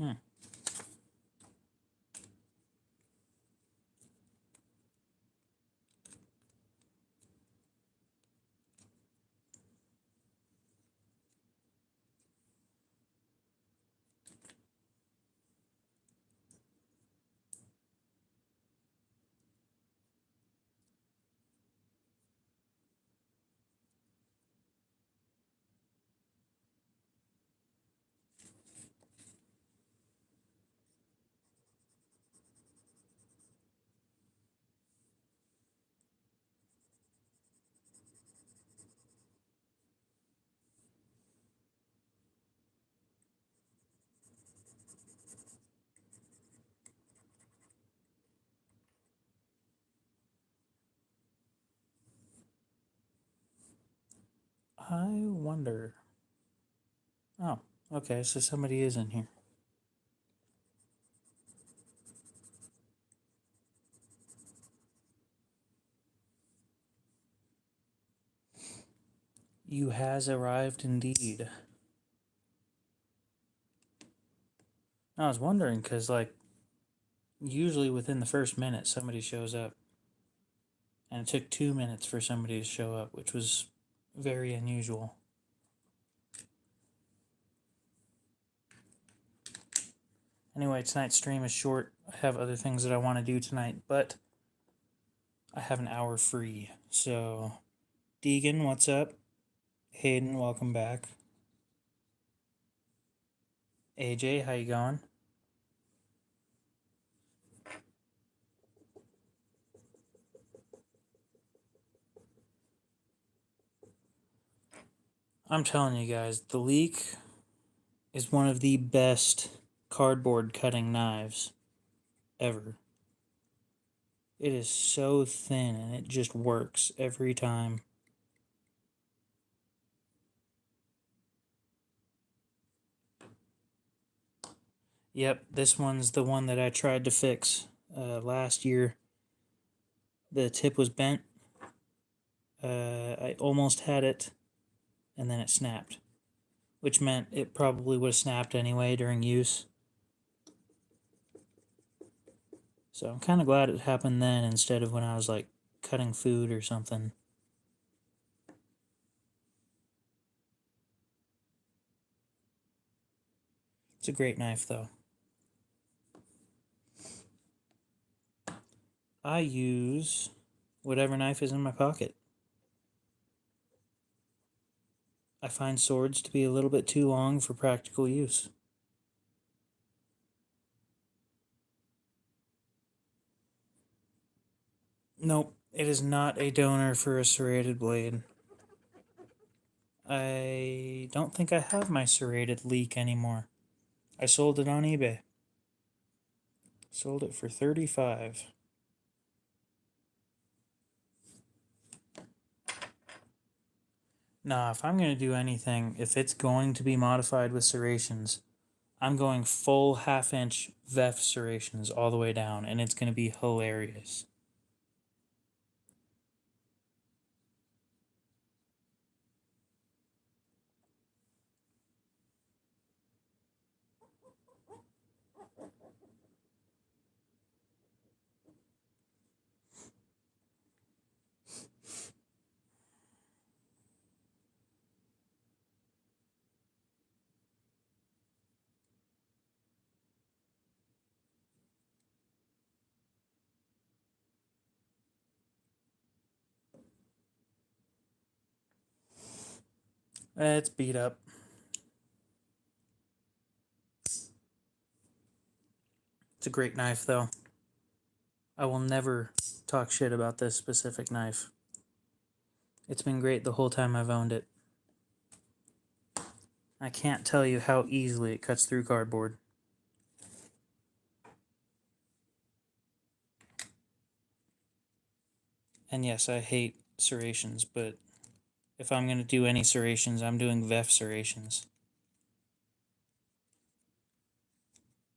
Hmm. I wonder. Oh, okay, so somebody is in here. You has arrived indeed. I was wondering because, like, usually within the first minute somebody shows up. And it took 2 minutes for somebody to show up, which was very unusual. Anyway, tonight's stream is short. I have other things that I want to do tonight, but I have an hour free. So, Deegan, what's up? Hayden, welcome back. AJ, how you going? I'm telling you guys, the Leek is one of the best cardboard cutting knives ever. It is so thin and it just works every time. Yep, this one's the one that I tried to fix last year. The tip was bent. I almost had it, and then it snapped, which meant it probably would have snapped anyway during use. So I'm kind of glad it happened then instead of when I was like cutting food or something. It's a great knife though. I use whatever knife is in my pocket. I find swords to be a little bit too long for practical use. Nope, it is not a donor for a serrated blade. I don't think I have my serrated Leek anymore. I sold it on eBay. Sold it for $35. Nah, if I'm going to do anything, if it's going to be modified with serrations, I'm going full half-inch VEF serrations all the way down, and it's going to be hilarious. It's beat up. It's a great knife, though. I will never talk shit about this specific knife. It's been great the whole time I've owned it. I can't tell you how easily it cuts through cardboard. And yes, I hate serrations, but if I'm going to do any serrations, I'm doing VEF serrations.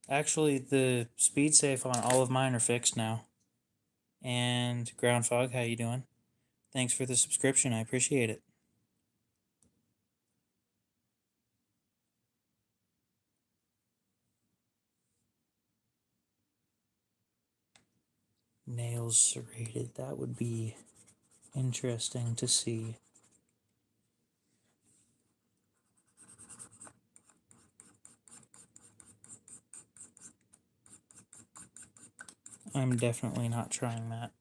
Actually, the speed safe on all of mine are fixed now. And Ground Fog, how you doing? Thanks for the subscription. I appreciate it. nails serrated. That would be interesting to see. I'm definitely not trying that.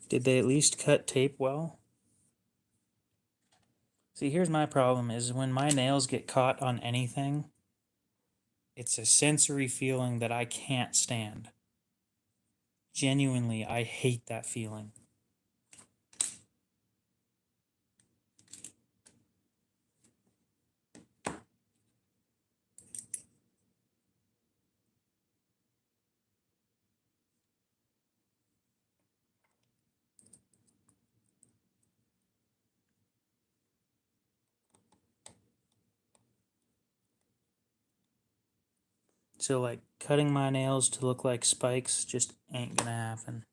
Did they at least cut tape well? See, here's my problem is when my nails get caught on anything, it's a sensory feeling that I can't stand. Genuinely, I hate that feeling. So, like, cutting my nails to look like spikes just ain't gonna happen.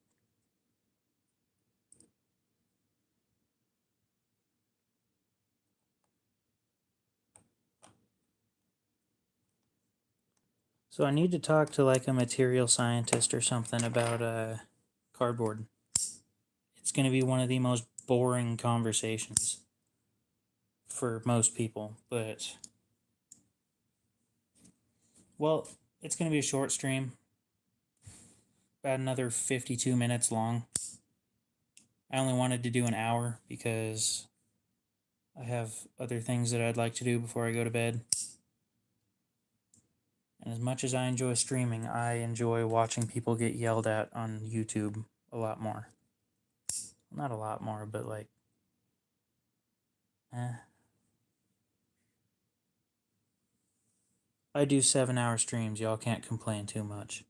So I need to talk to like a material scientist or something about cardboard. It's going to be one of the most boring conversations for most people, but well, it's going to be a short stream, about another 52 minutes long. I only wanted to do an hour because I have other things that I'd like to do before I go to bed. And as much as I enjoy streaming, I enjoy watching people get yelled at on YouTube a lot more. Not a lot more, but like, I do 7-hour streams. Y'all can't complain too much.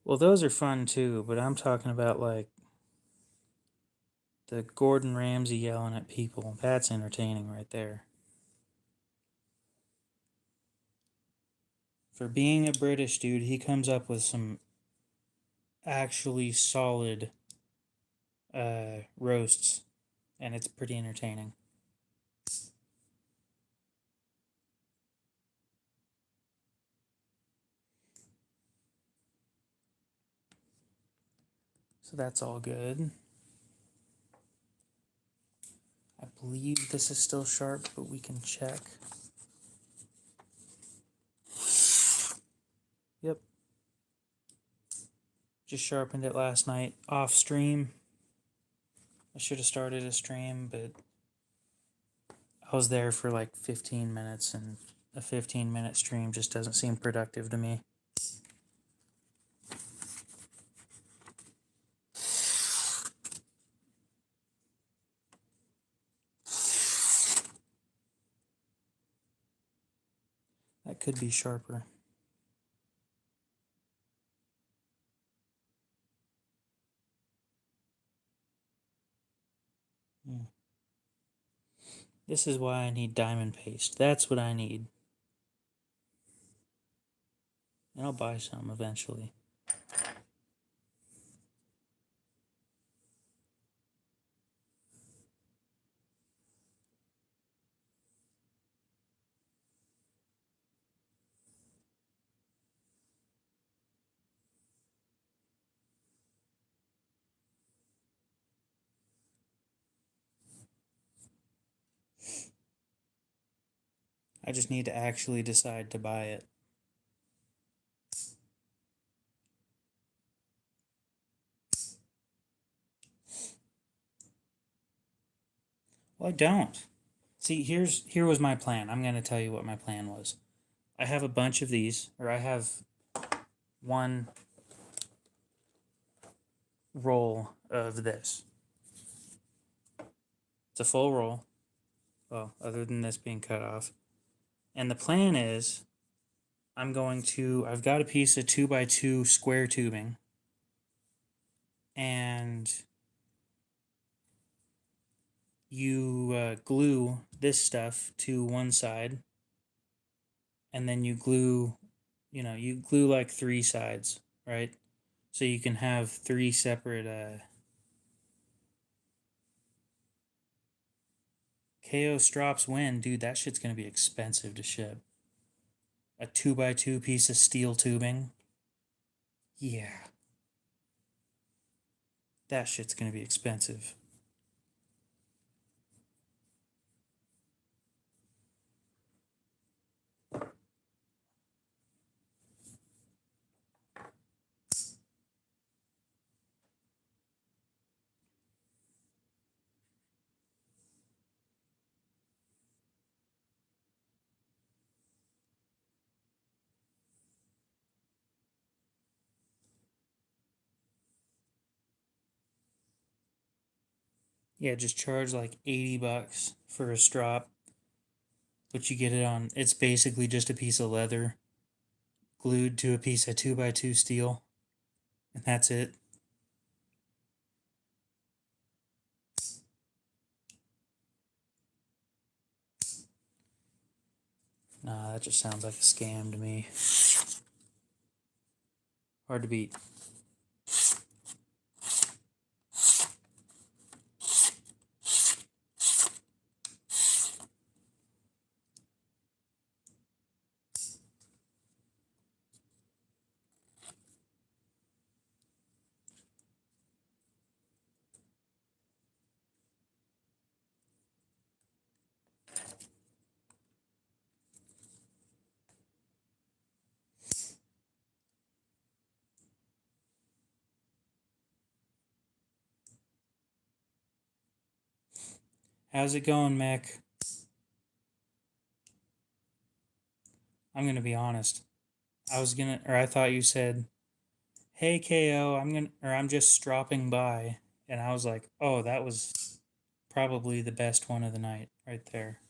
Well, those are fun too, but I'm talking about like the Gordon Ramsay yelling at people. That's entertaining right there. For being a British dude, he comes up with some actually solid roasts, and it's pretty entertaining. So that's all good. I believe this is still sharp, but we can check. Yep. Just sharpened it last night off stream. I should have started a stream, but I was there for like 15 minutes, and a 15-minute stream just doesn't seem productive to me. That could be sharper. This is why I need diamond paste. That's what I need. And I'll buy some eventually. I just need to actually decide to buy it. Well, I don't. See, here was my plan. I'm going to tell you what my plan was. I have a bunch of these, or I have one roll of this. It's a full roll. Well, other than this being cut off. And the plan is I've got a piece of 2x2 square tubing. and you glue this stuff to one side, and then you glue, you glue like three sides, right? So you can have three separate KO strops win. Dude, that shit's gonna be expensive to ship. A 2x2 piece of steel tubing. Yeah. That shit's gonna be expensive. Yeah, just charge like $80 for a strop, but you get it on. It's basically just a piece of leather glued to a piece of 2x2 steel, and that's it. Nah, that just sounds like a scam to me. Hard to beat. How's it going, Mech? I'm gonna be honest. I thought you said, "Hey KO, I'm just dropping by," and I was like, "Oh, that was probably the best one of the night right there."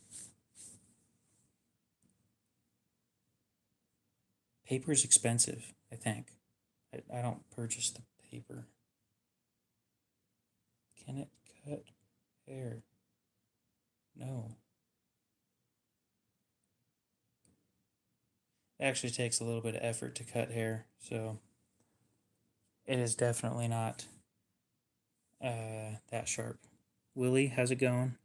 Paper's expensive, I think. I don't purchase the paper. Can it cut hair? No. It actually takes a little bit of effort to cut hair, so it is definitely not that sharp. Willie, how's it going?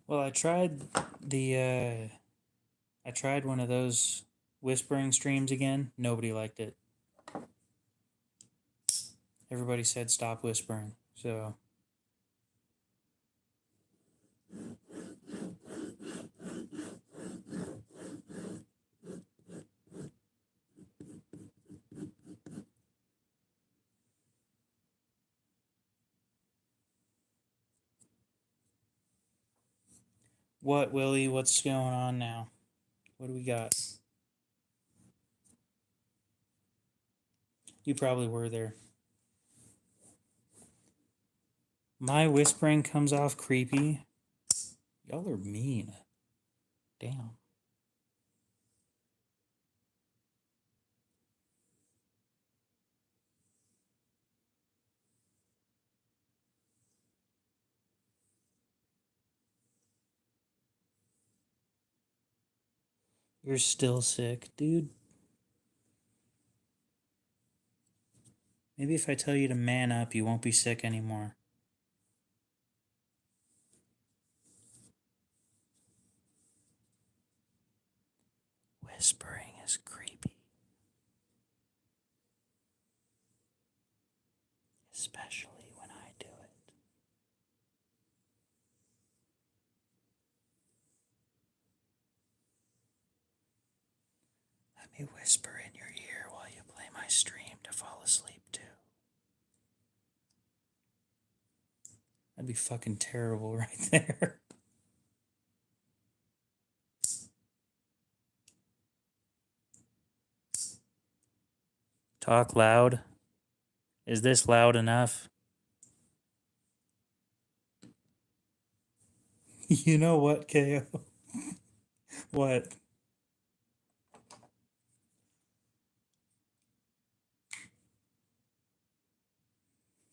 Well, I tried one of those whispering streams again. Nobody liked it. Everybody said stop whispering. So what, Willie? What's going on now? What do we got? You probably were there. My whispering comes off creepy. Y'all are mean. Damn. You're still sick, dude. Maybe if I tell you to man up, you won't be sick anymore. Whispering is creepy. Especially when I do it. Let me whisper in your ear while you play my stream to fall asleep too. That'd be fucking terrible right there. Talk loud. Is this loud enough? You know what, KO? What?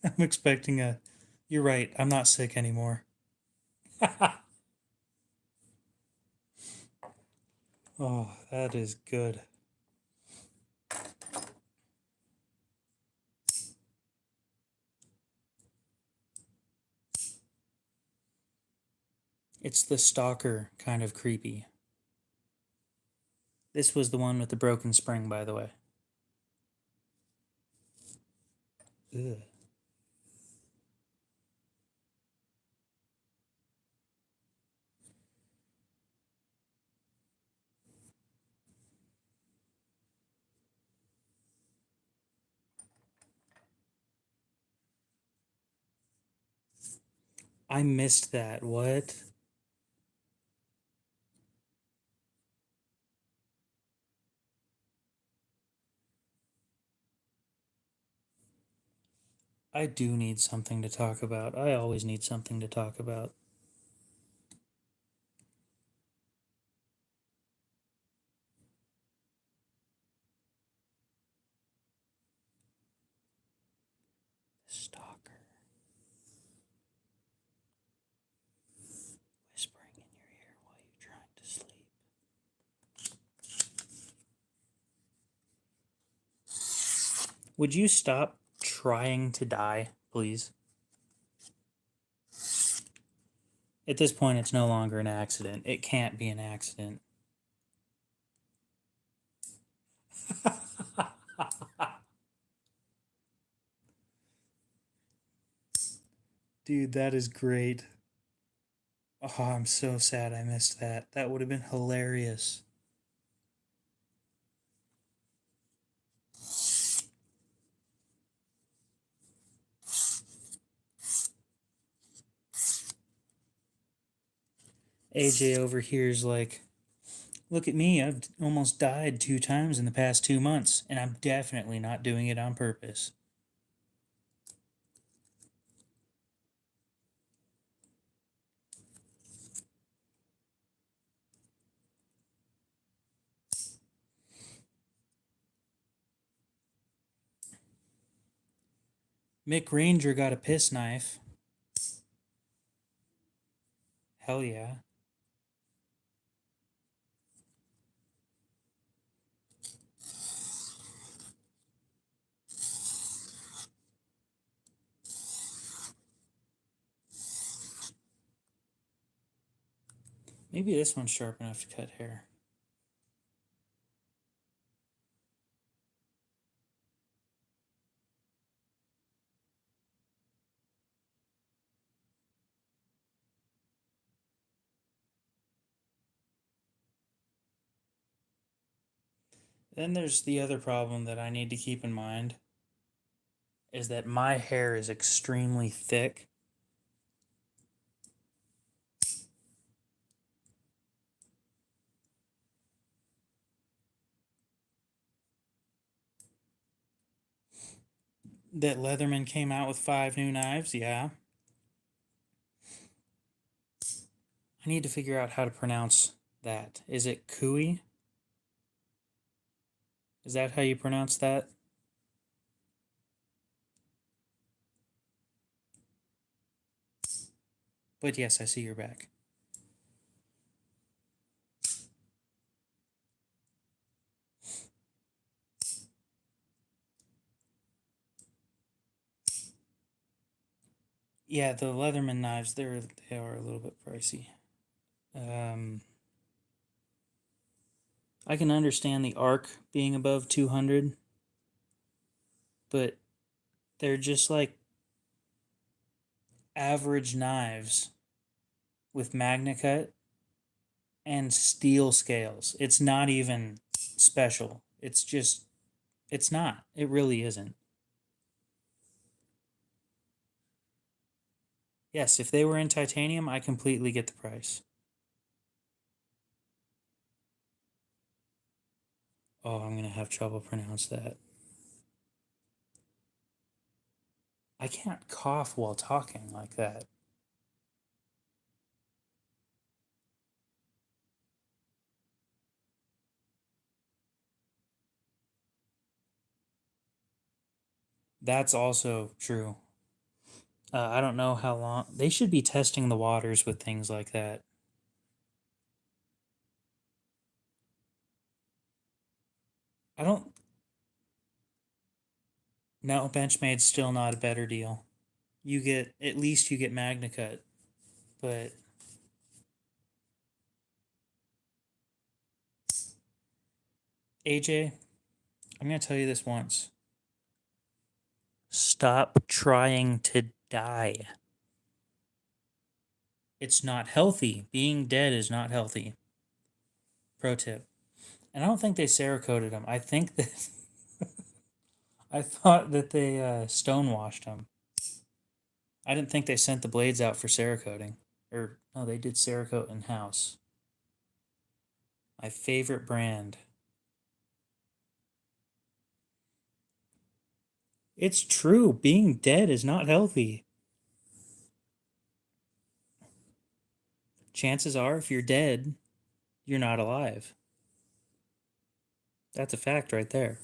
I'm expecting a. You're right. I'm not sick anymore. Oh, that is good. It's the stalker kind of creepy. This was the one with the broken spring, by the way. Ugh. I missed that. What? I do need something to talk about. I always need something to talk about. Stalker. Whispering in your ear while you're trying to sleep. Would you stop trying to die, please? At this point, it's no longer an accident. It can't be an accident. Dude, that is great. Oh, I'm so sad I missed that. That would have been hilarious. AJ over here is like, look at me. I've almost died 2 times in the past 2 months, and I'm definitely not doing it on purpose. Mick Ranger got a piss knife. Hell yeah. Maybe this one's sharp enough to cut hair. Then there's the other problem that I need to keep in mind is that my hair is extremely thick. That Leatherman came out with 5 new knives, yeah. I need to figure out how to pronounce that. Is it Kui? Is that how you pronounce that? But yes, I see your back. Yeah, the Leatherman knives, they are a little bit pricey. I can understand the arc being above 200, but they're just like average knives with magna cut and steel scales. It's not even special. It's just, it's not. It really isn't. Yes, if they were in titanium, I completely get the price. Oh, I'm going to have trouble pronounce that. I can't cough while talking like that. That's also true. I don't know how long. They should be testing the waters with things like that. I don't. No, Benchmade's still not a better deal. You get, at least you get Magna Cut, but AJ, I'm gonna tell you this once. Stop trying to die. It's not healthy. Being dead is not healthy. Pro tip. And I don't think they Cerakoted him. I think that I thought that they stonewashed him. I didn't think they sent the blades out for Cerakoting. Or no, they did Cerakote in house. My favorite brand. It's true. Being dead is not healthy. Chances are, if you're dead, you're not alive. That's a fact right there.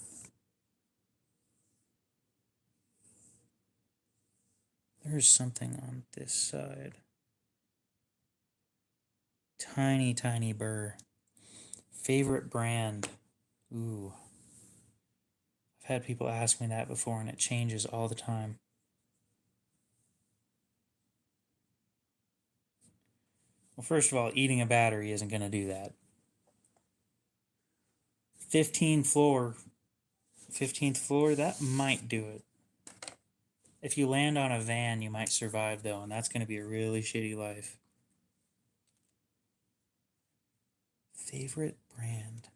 There's something on this side. Tiny, tiny burr. Favorite brand. Ooh. I've had people ask me that before and it changes all the time. Well, first of all, eating a battery isn't going to do that. 15 floor, 15th floor, that might do it. If you land on a van, you might survive though, and that's going to be a really shitty life. Favorite brand?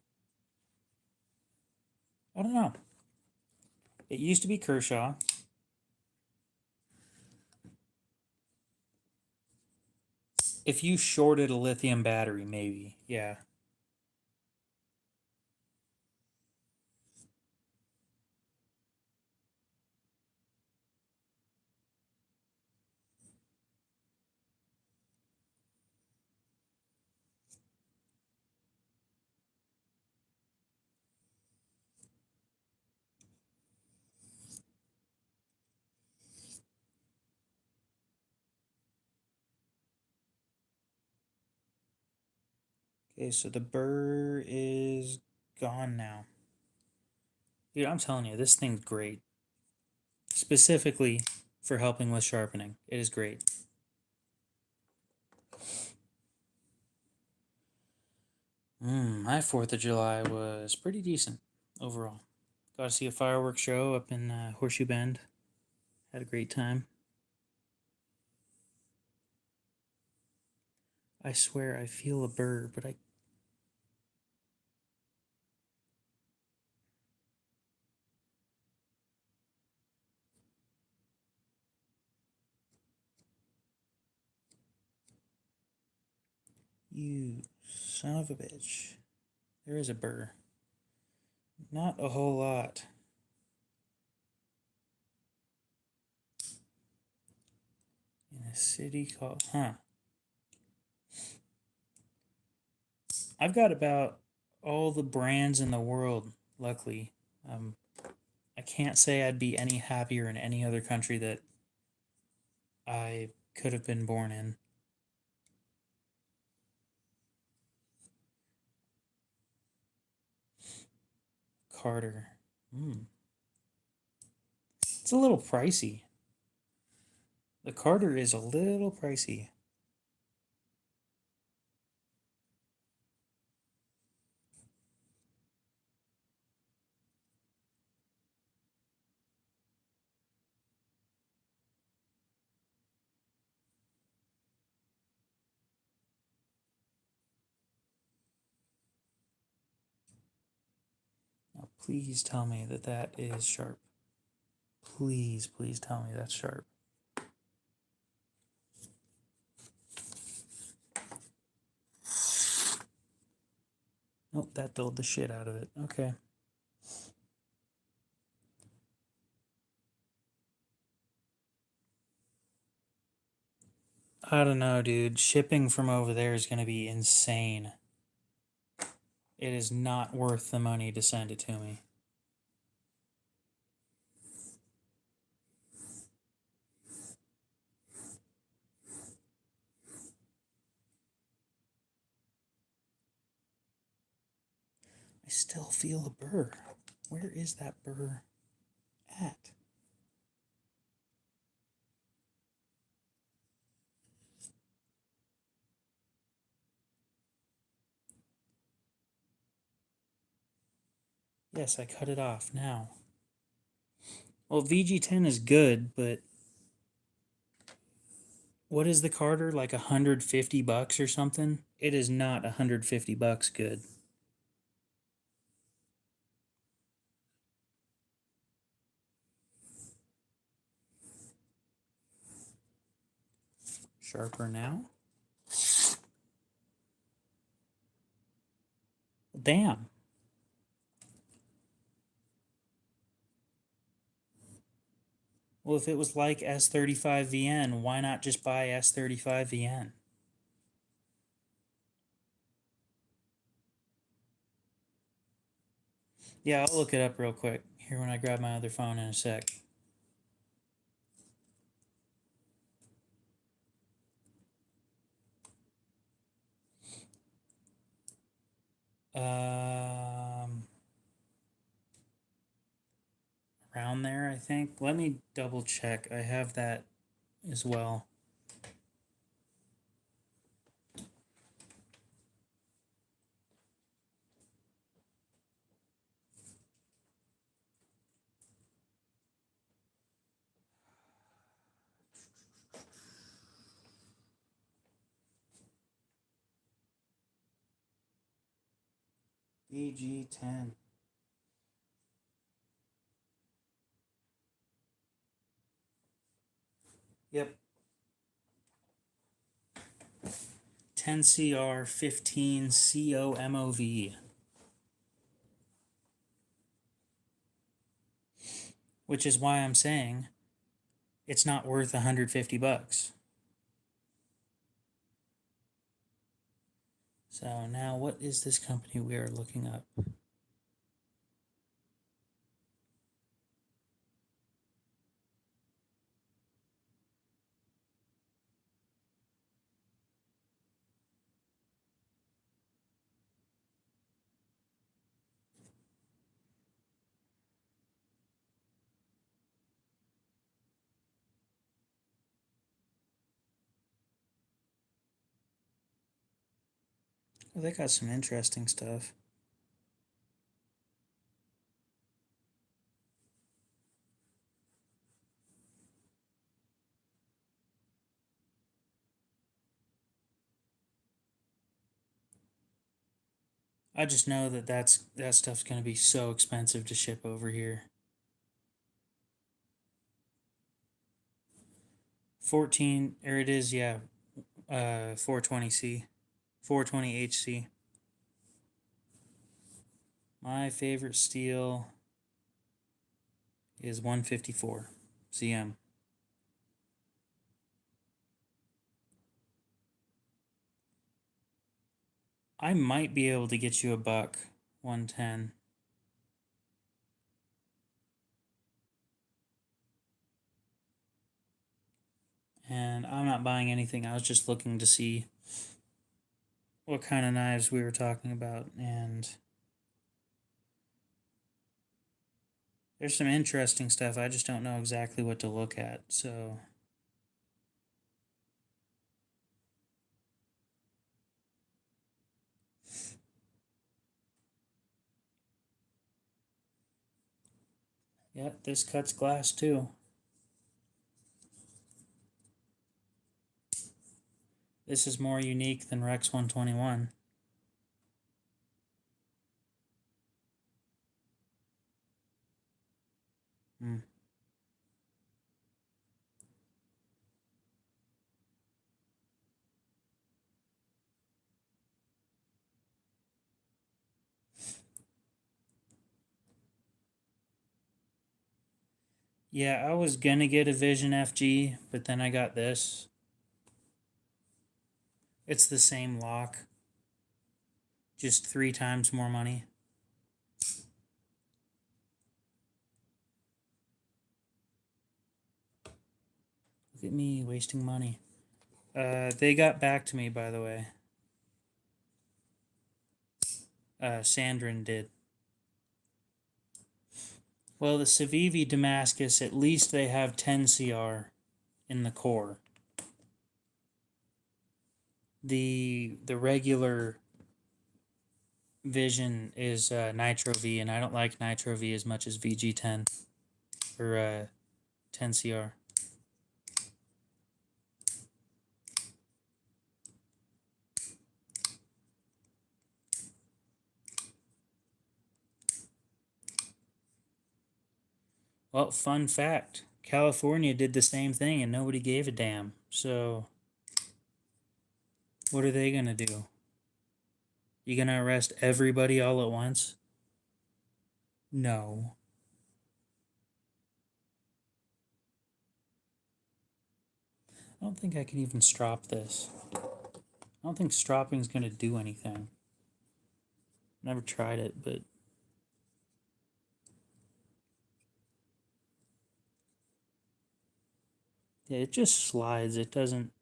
I don't know. It used to be Kershaw. If you shorted a lithium battery, maybe. Yeah. Okay, so the burr is gone now. Dude, I'm telling you, this thing's great. Specifically for helping with sharpening. It is great. My 4th of July was pretty decent overall. Got to see a fireworks show up in Horseshoe Bend. Had a great time. I swear I feel a burr, but I... You son of a bitch. There is a burr. Not a whole lot. In a city called... Huh. I've got about all the brands in the world, luckily. I can't say I'd be any happier in any other country that I could have been born in. Carter. It's a little pricey. The Carter is a little pricey. Now, please tell me that that is sharp. Please, please tell me that's sharp. Nope, that dulled the shit out of it. Okay. I don't know, dude. Shipping from over there is going to be insane. It is not worth the money to send it to me. still feel a burr. Where is that burr at? Yes, I cut it off now. Well, VG10 is good, but what is the Carter, like $150 or something? It is not $150 good. Sharper now. Damn. Well, if it was like S35VN, why not just buy S35VN? Yeah, I'll look it up real quick here when I grab my other phone in a sec. Around there, I think. Let me double check. I have that as well. VG10. Yep. 10CR 15 COMOV. Which is why I'm saying it's not worth $150. So now what is this company we are looking up? Well, they got some interesting stuff. I just know that that stuff's going to be so expensive to ship over here. 14, or it is, yeah, 420C, 420HC. My favorite steel is 154 CM. I might be able to get you a buck, 110. And I'm not buying anything. I was just looking to see what kind of knives we were talking about, and there's some interesting stuff. I just don't know exactly what to look at, so yeah, this cuts glass too. This is more unique than Rex 121. Hmm. Yeah, I was gonna get a Vision FG, but then I got this. It's the same lock, just 3 times more money. Look at me wasting money. They got back to me, by the way. Sandrin did. Well, the Civivi Damascus, at least they have 10 CR in the core. The regular Vision is Nitro V, and I don't like Nitro V as much as VG10 or 10 CR. Well, fun fact, California did the same thing and nobody gave a damn. So, what are they going to do? You going to arrest everybody all at once? No. I don't think I can even strop this. I don't think stropping's going to do anything. Never tried it, but yeah, it just slides. It doesn't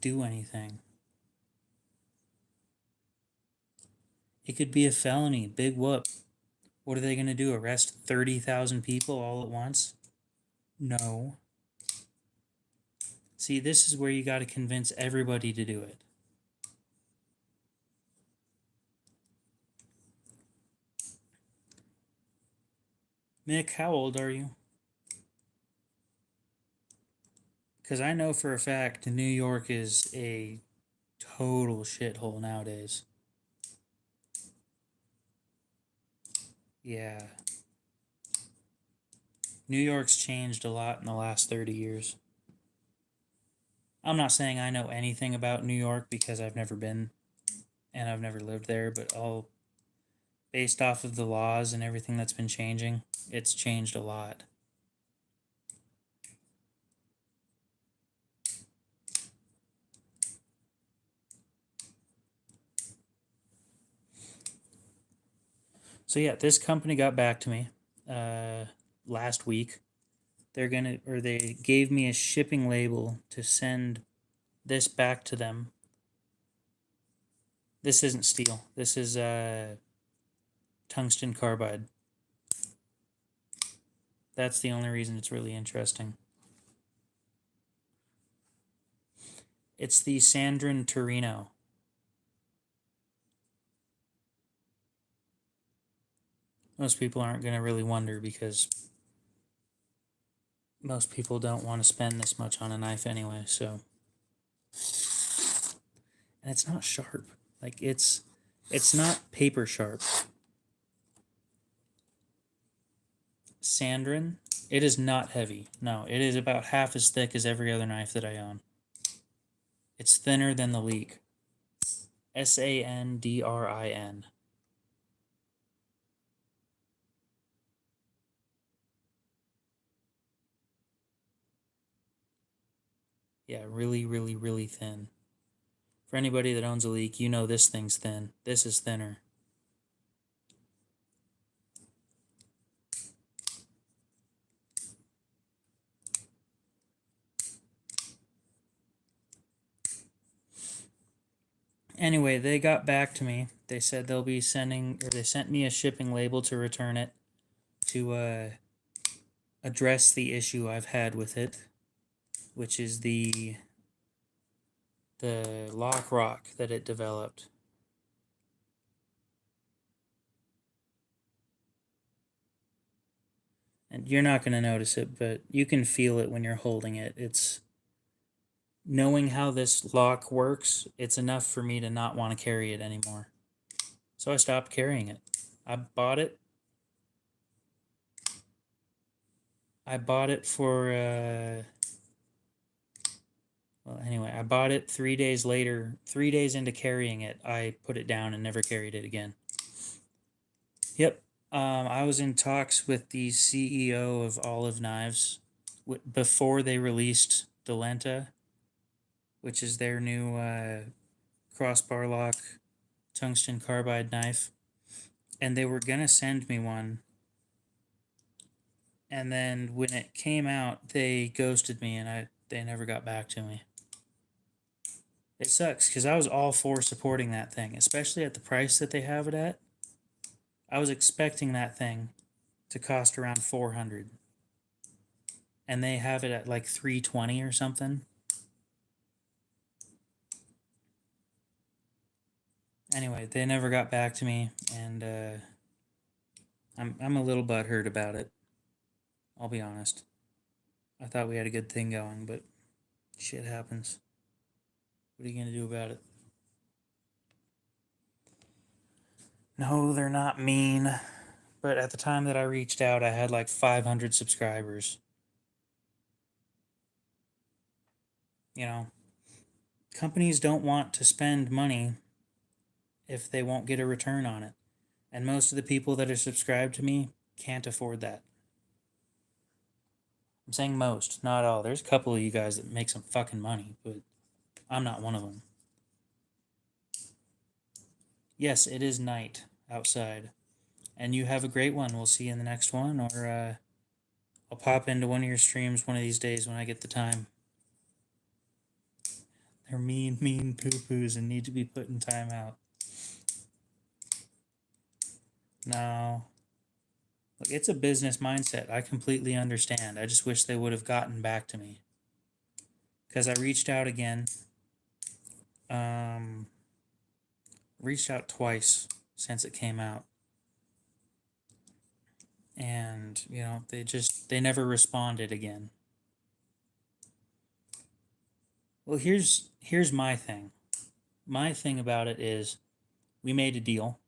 do anything. It could be a felony. Big whoop. What are they going to do? Arrest 30,000 people all at once? No. See, this is where you got to convince everybody to do it. Mick, how old are you? Because I know for a fact New York is a total shithole nowadays. Yeah. New York's changed a lot in the last 30 years. I'm not saying I know anything about New York because I've never been and I've never lived there, but all based off of the laws and everything that's been changing, it's changed a lot. So yeah, this company got back to me last week. They gave me a shipping label to send this back to them. This isn't steel. This is tungsten carbide. That's the only reason it's really interesting. It's the Sandin Torino. Most people aren't going to really wonder because most people don't want to spend this much on a knife anyway, so. And it's not sharp. Like, it's not paper sharp. Sandin, it is not heavy. No, it is about half as thick as every other knife that I own. It's thinner than the Leek. Sandrin. Yeah, really, really, really thin. For anybody that owns a Leek, you know this thing's thin. This is thinner. Anyway, they got back to me. They said they'll be sending, or they sent me a shipping label to return it to address the issue I've had with it, which is the lock rock that it developed. And you're not going to notice it, but you can feel it when you're holding it. It's knowing how this lock works, it's enough for me to not want to carry it anymore. So I stopped carrying it. I bought it for well, anyway, I bought it 3 days later. 3 days into carrying it, I put it down and never carried it again. Yep. I was in talks with the CEO of Olive Knives before they released Dolenta, which is their new crossbar lock tungsten carbide knife. And they were going to send me one. And then when it came out, they ghosted me and they never got back to me. It sucks because I was all for supporting that thing, especially at the price that they have it at. I was expecting that thing to cost around 400, and they have it at like 320 or something. Anyway, they never got back to me, and I'm a little butthurt about it. I'll be honest. I thought we had a good thing going, but shit happens. What are you gonna do about it? No, they're not mean. But at the time that I reached out, I had like 500 subscribers. You know, companies don't want to spend money if they won't get a return on it. And most of the people that are subscribed to me can't afford that. I'm saying most, not all. There's a couple of you guys that make some fucking money, but I'm not one of them. Yes, it is night outside. And you have a great one. We'll see you in the next one, or I'll pop into one of your streams one of these days when I get the time. They're mean poo-poos and need to be put in timeout. No. Look, it's a business mindset. I completely understand. I just wish they would have gotten back to me. Because I reached out again. Reached out twice since it came out. And, you know, they never responded again. Well, here's my thing. My thing about it is we made a deal.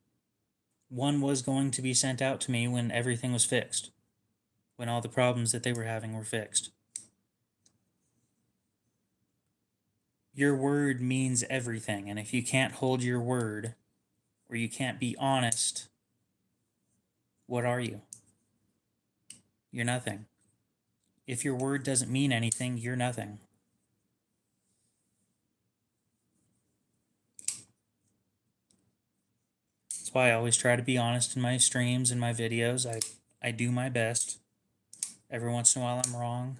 One was going to be sent out to me when everything was fixed. When all the problems that they were having were fixed. Your word means everything, and if you can't hold your word, or you can't be honest, what are you? You're nothing. If your word doesn't mean anything, you're nothing. That's why I always try to be honest in my streams and my videos. I do my best. Every once in a while I'm wrong.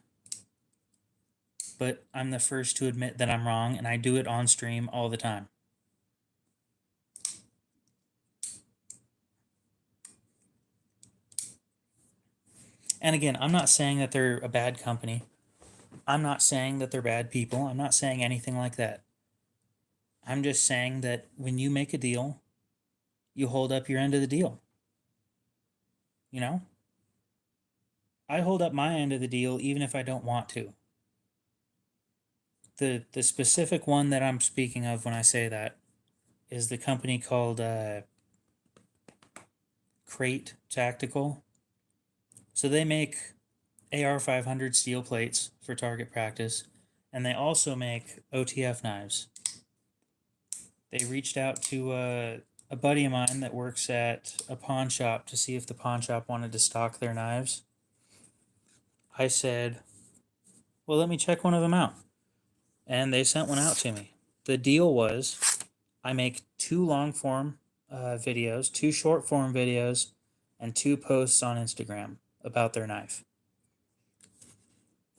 But I'm the first to admit that I'm wrong, and I do it on stream all the time. And again, I'm not saying that they're a bad company. I'm not saying that they're bad people. I'm not saying anything like that. I'm just saying that when you make a deal, you hold up your end of the deal. You know? I hold up my end of the deal even if I don't want to. The specific one that I'm speaking of when I say that is the company called Crate Tactical. So they make AR-500 steel plates for target practice, and they also make OTF knives. They reached out to a buddy of mine that works at a pawn shop to see if the pawn shop wanted to stock their knives. I said, well, let me check one of them out. And they sent one out to me. The deal was I make 2 long form videos, 2 short form videos, and 2 posts on Instagram about their knife.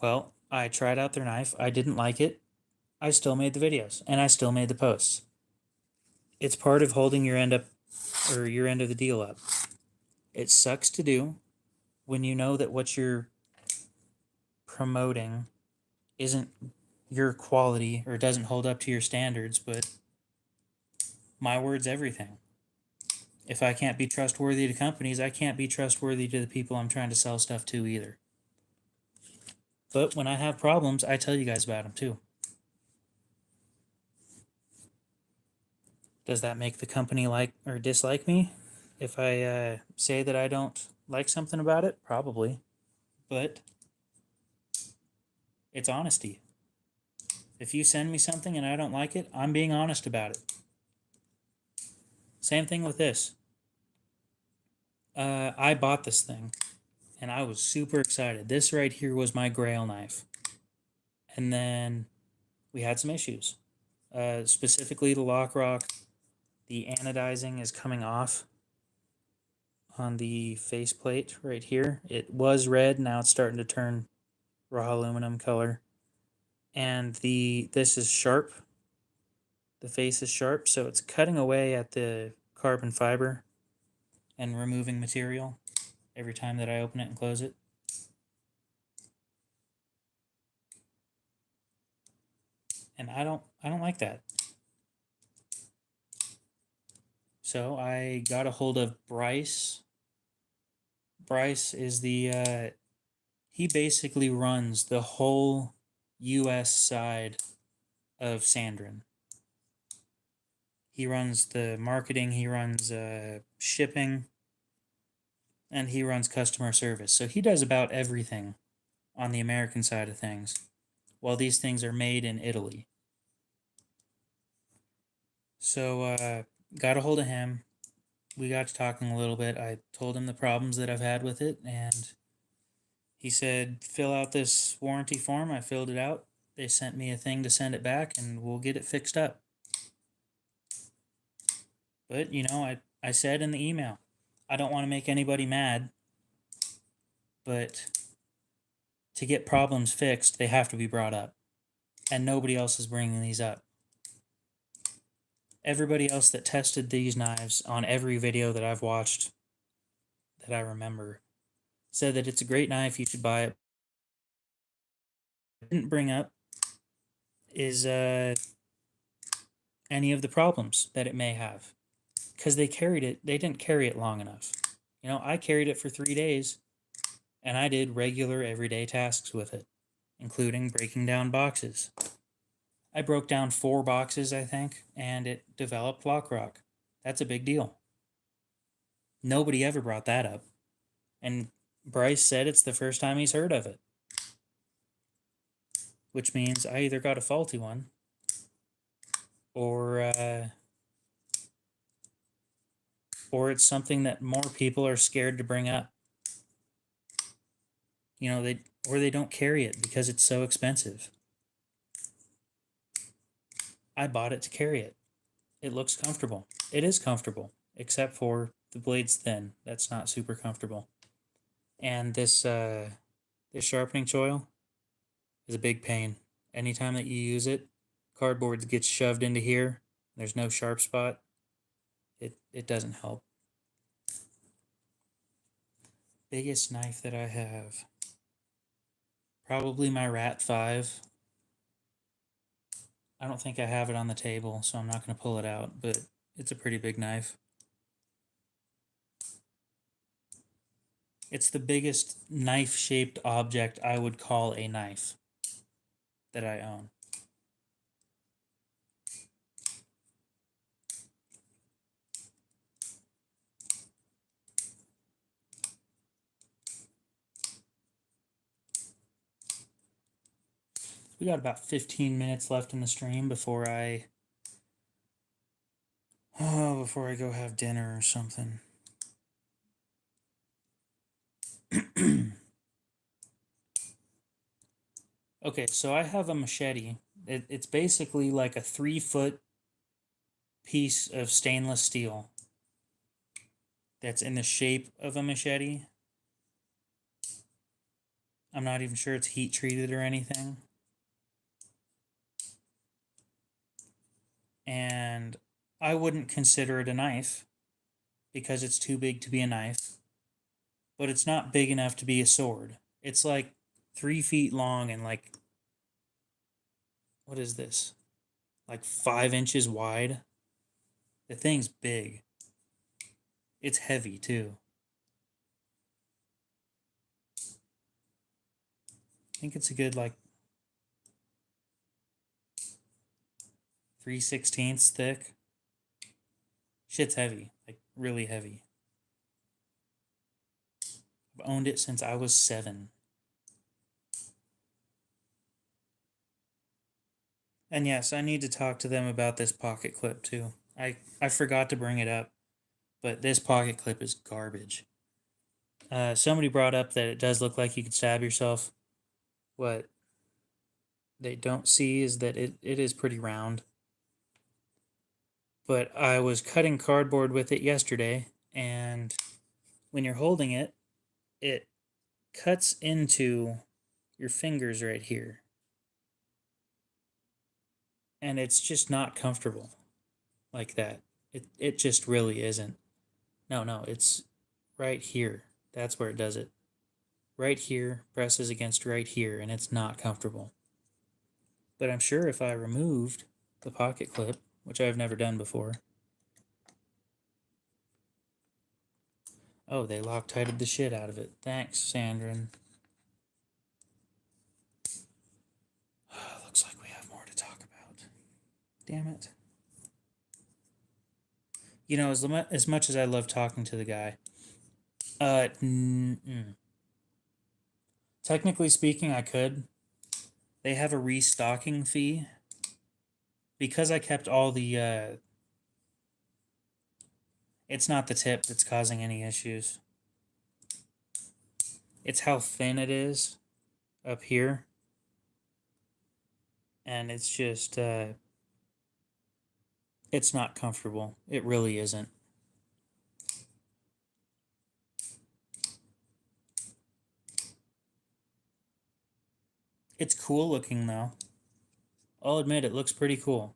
Well, I tried out their knife. I didn't like it. I still made the videos, and I still made the posts. It's part of holding your end up, or your end of the deal up. It sucks to do when you know that what you're promoting isn't your quality or doesn't hold up to your standards, but my word's everything. If I can't be trustworthy to companies, I can't be trustworthy to the people I'm trying to sell stuff to either. But when I have problems, I tell you guys about them too. Does that make the company like or dislike me? If I say that I don't like something about it? Probably. But it's honesty. If you send me something and I don't like it, I'm being honest about it. Same thing with this. I bought this thing, and I was super excited. This right here was my Grail knife. And then we had some issues. Specifically the lock rock. The anodizing is coming off on the faceplate right here. It was red, now it's starting to turn raw aluminum color. And this is sharp. The face is sharp, so it's cutting away at the carbon fiber and removing material every time that I open it and close it. And I don't like that. So I got a hold of Bryce. Bryce is the he basically runs the whole US side of Sandin. He runs the marketing, he runs shipping, and he runs customer service. So he does about everything on the American side of things, while these things are made in Italy. So got a hold of him. We got to talking a little bit. I told him the problems that I've had with it, and he said, fill out this warranty form. I filled it out. They sent me a thing to send it back, and we'll get it fixed up. But, you know, I said in the email, I don't want to make anybody mad, but to get problems fixed, they have to be brought up. And nobody else is bringing these up. Everybody else that tested these knives on every video that I've watched that I remember said that it's a great knife, you should buy it. What I didn't bring up is any of the problems that it may have. Because they didn't carry it long enough. You know, I carried it for 3 days, and I did regular everyday tasks with it, including breaking down boxes. I broke down 4 boxes, I think, and it developed lock rock. That's a big deal. Nobody ever brought that up. And Bryce said it's the first time he's heard of it. Which means I either got a faulty one, or it's something that more people are scared to bring up. You know, they don't carry it because it's so expensive. I bought it to carry it. It looks comfortable. It is comfortable, except for the blade's thin. That's not super comfortable. And this sharpening choil is a big pain. Anytime that you use it, cardboard gets shoved into here. There's no sharp spot. It doesn't help. Biggest knife that I have. Probably my Rat 5. I don't think I have it on the table, so I'm not going to pull it out, but it's a pretty big knife. It's the biggest knife-shaped object I would call a knife that I own. We got about 15 minutes left in the stream before I go have dinner or something. Okay, so I have a machete. It's basically like a 3-foot piece of stainless steel that's in the shape of a machete. I'm not even sure it's heat treated or anything. And I wouldn't consider it a knife because it's too big to be a knife, but it's not big enough to be a sword. It's like 3 feet long and like, what is this? Like 5 inches wide. The thing's big. It's heavy too. I think it's a good like 3/16 thick. Shit's heavy, like really heavy. I've owned it since I was 7. And yes, I need to talk to them about this pocket clip too. I forgot to bring it up, but this pocket clip is garbage. Somebody brought up that it does look like you could stab yourself. What they don't see is that it is pretty round. But I was cutting cardboard with it yesterday, and when you're holding it, it cuts into your fingers right here. and it's just not comfortable like that. It just really isn't. No, it's right here. That's where it does it. Right here presses against right here, and it's not comfortable. But I'm sure if I removed the pocket clip, which I've never done before. Oh, they Loctited the shit out of it. Thanks, Sandin. Looks like we have more to talk about. Damn it. You know, as much as I love talking to the guy, technically speaking, I could. They have a restocking fee. Because I kept all the, it's not the tip that's causing any issues. It's how thin it is up here. And it's just, it's not comfortable. It really isn't. It's cool looking though. I'll admit it looks pretty cool.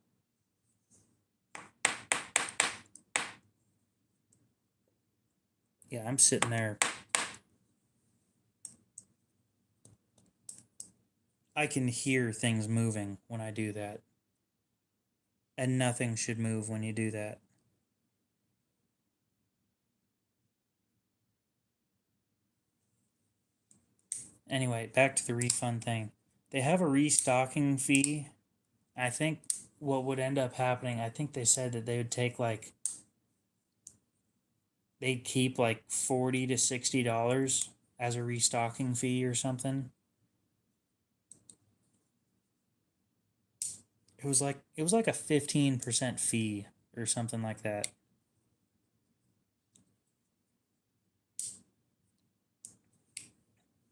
Yeah, I'm sitting there. I can hear things moving when I do that. And nothing should move when you do that. Anyway, back to the refund thing. They have a restocking fee. I think what would end up happening, I think they said that they would take like, they'd keep like $40 to $60 as a restocking fee or something. It was like a 15% fee or something like that.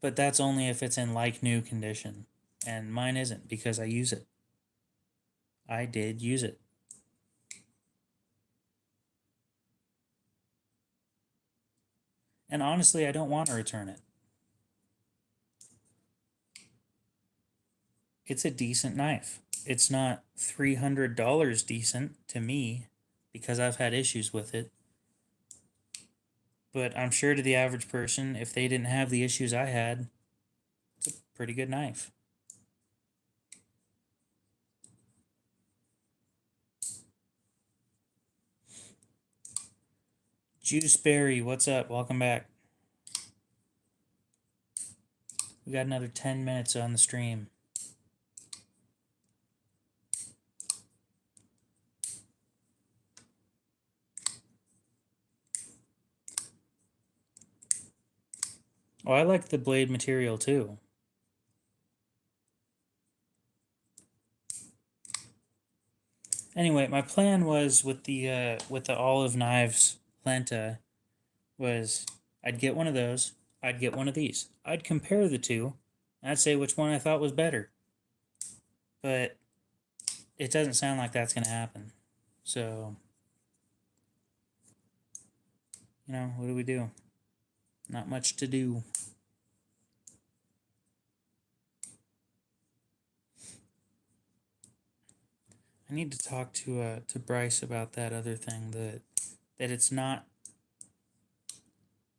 But that's only if it's in like new condition. And mine isn't because I use it. I did use it. And honestly, I don't want to return it. It's a decent knife. It's not $300 decent to me because I've had issues with it. But I'm sure to the average person, if they didn't have the issues I had, it's a pretty good knife. Juiceberry, what's up? Welcome back. We got another 10 minutes on the stream. Oh, I like the blade material too. Anyway, my plan was with the olive knives Lenta was I'd get one of those, I'd get one of these. I'd compare the two, and I'd say which one I thought was better. But it doesn't sound like that's going to happen. So, you know, what do we do? Not much to do. I need to talk to Bryce about that other thing that it's not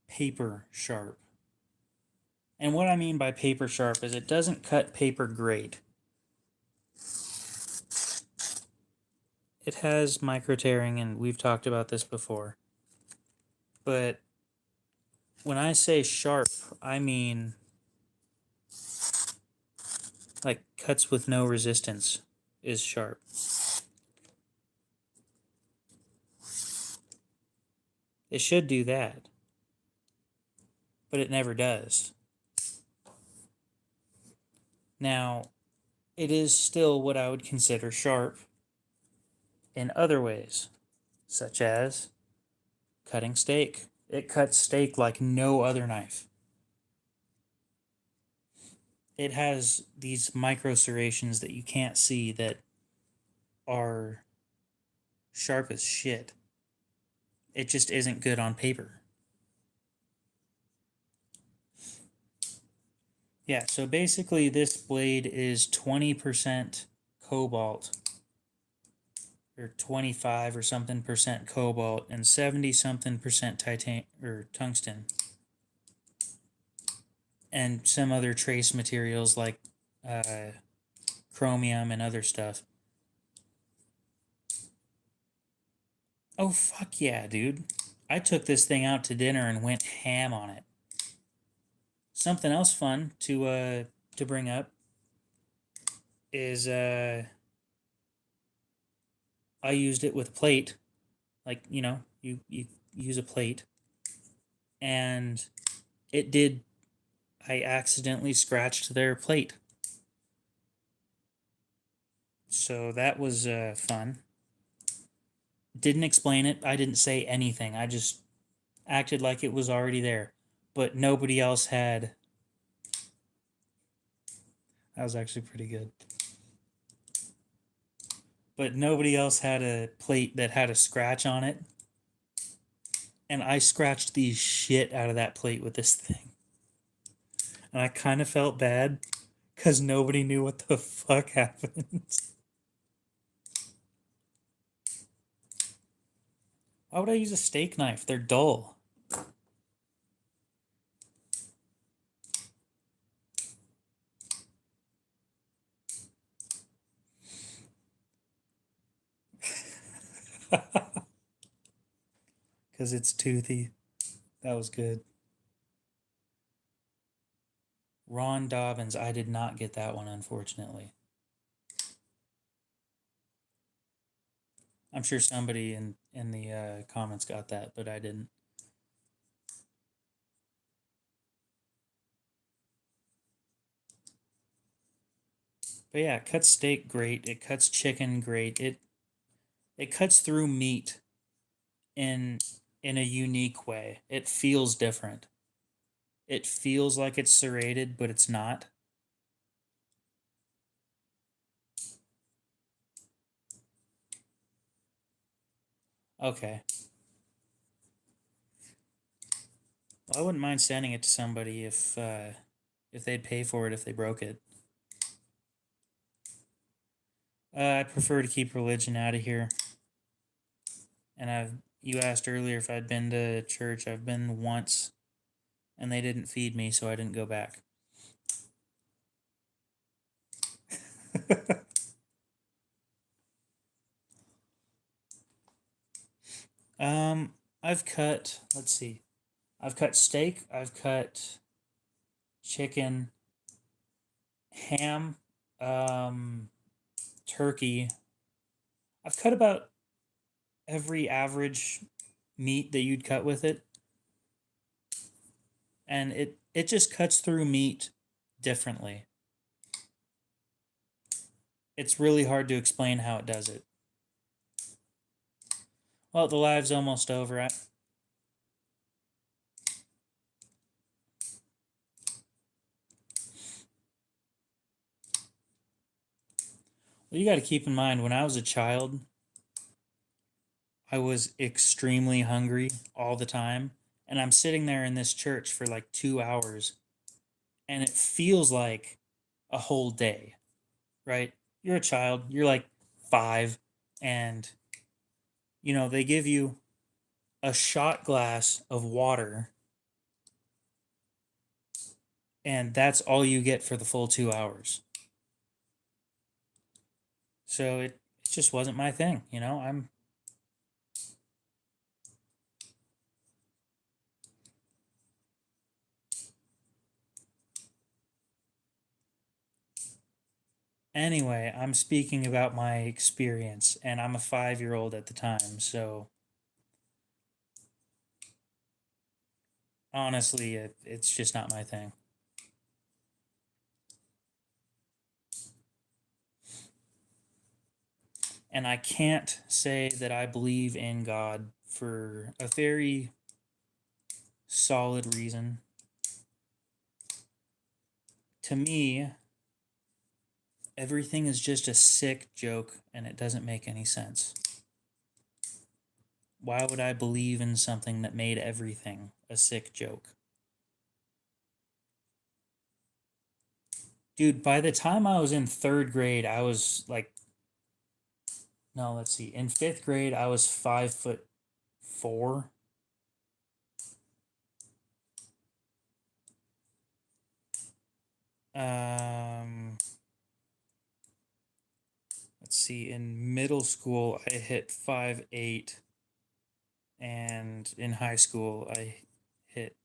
paper sharp. And what I mean by paper sharp is it doesn't cut paper great. It has micro tearing, and we've talked about this before. But when I say sharp, I mean like cuts with no resistance is sharp. It should do that, but it never does. Now, it is still what I would consider sharp in other ways, such as cutting steak. It cuts steak like no other knife. It has these micro serrations that you can't see that are sharp as shit. It just isn't good on paper. Yeah, so basically this blade is 20% cobalt or 25 or something percent cobalt and 70 something percent titan or tungsten, and some other trace materials like uh, chromium and other stuff. Oh fuck yeah, dude. I took this thing out to dinner and went ham on it. Something else fun to bring up is I used it with plate, like you use a plate, and it did. I accidentally scratched their plate, so that was fun. Didn't explain it. I didn't say anything. I just acted like it was already there, but nobody else had. That was actually pretty good. But nobody else had a plate that had a scratch on it. And I scratched the shit out of that plate with this thing. And I kind of felt bad because nobody knew what the fuck happened. Why would I use a steak knife? They're dull. Because it's toothy. That was good. Ron Dobbins. I did not get that one, unfortunately. I'm sure somebody in the comments got that, but I didn't. But yeah, it cuts steak great. It cuts chicken great. It cuts through meat in in a unique way. It feels different. It feels like it's serrated, but it's not. Okay. Well, I wouldn't mind sending it to somebody if they'd pay for it if they broke it. I prefer to keep religion out of here. And you asked earlier if I'd been to church. I've been once, and they didn't feed me, so I didn't go back. um, I've cut. Let's see. I've cut steak. I've cut chicken, ham, turkey. I've cut about every average meat that you'd cut with it, and it just cuts through meat differently. It's really hard to explain how it does it. Well, the live's almost over. Well, you got to keep in mind when I was a child, I was extremely hungry all the time, and I'm sitting there in this church for like 2 hours, and it feels like a whole day, right? You're a child, you're like 5, and they give you a shot glass of water, and that's all you get for the full 2 hours. So it just wasn't my thing, I'm anyway, I'm speaking about my experience, and I'm a 5-year-old at the time, so honestly, it's just not my thing. And I can't say that I believe in God for a very solid reason. To me, everything is just a sick joke and it doesn't make any sense. Why would I believe in something that made everything a sick joke? Dude, by the time I was in 3rd grade, I was like No, let's see. In 5th grade, I was 5'4". Let's see. In middle school, I hit 5'8", and in high school, I hit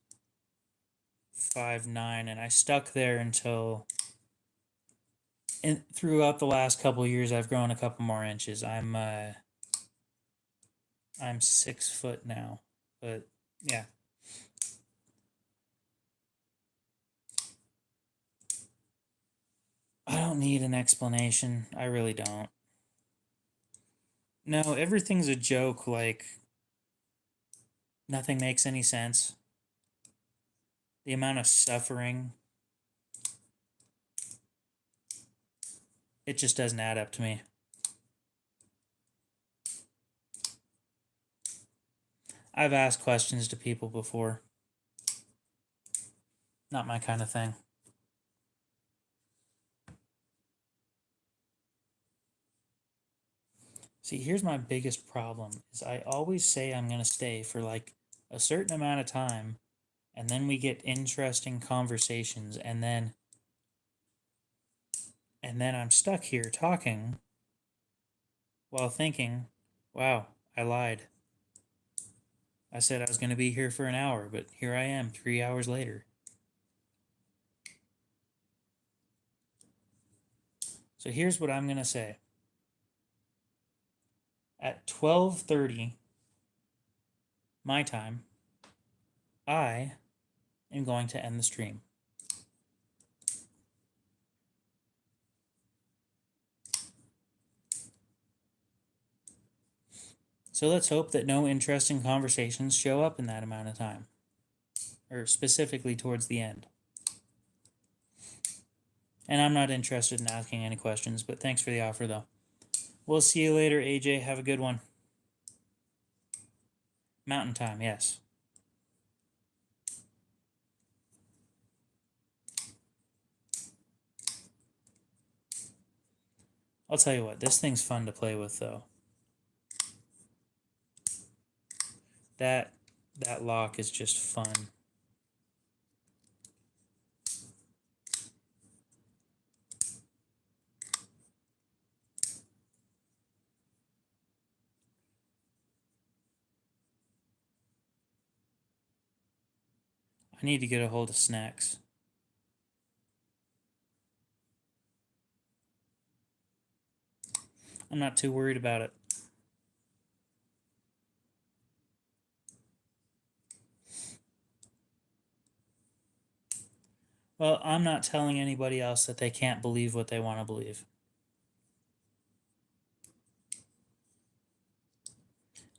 5'9", and I stuck there until. And throughout the last couple of years, I've grown a couple more inches. I'm 6 foot now, but yeah. I don't need an explanation. I really don't. No, everything's a joke. Like, nothing makes any sense. The amount of suffering, it just doesn't add up to me. I've asked questions to people before. Not my kind of thing. See, here's my biggest problem is I always say I'm going to stay for like a certain amount of time, and then we get interesting conversations, and then I'm stuck here talking while thinking, wow, I lied. I said I was going to be here for an hour, but here I am 3 hours later. So here's what I'm going to say. At 12:30 my time, I am going to end the stream. So let's hope that no interesting conversations show up in that amount of time, or specifically towards the end. And I'm not interested in asking any questions, but thanks for the offer, though. We'll see you later, AJ. Have a good one. Mountain time, yes. I'll tell you what, this thing's fun to play with, though. That lock is just fun. I need to get a hold of snacks. I'm not too worried about it. Well, I'm not telling anybody else that they can't believe what they want to believe.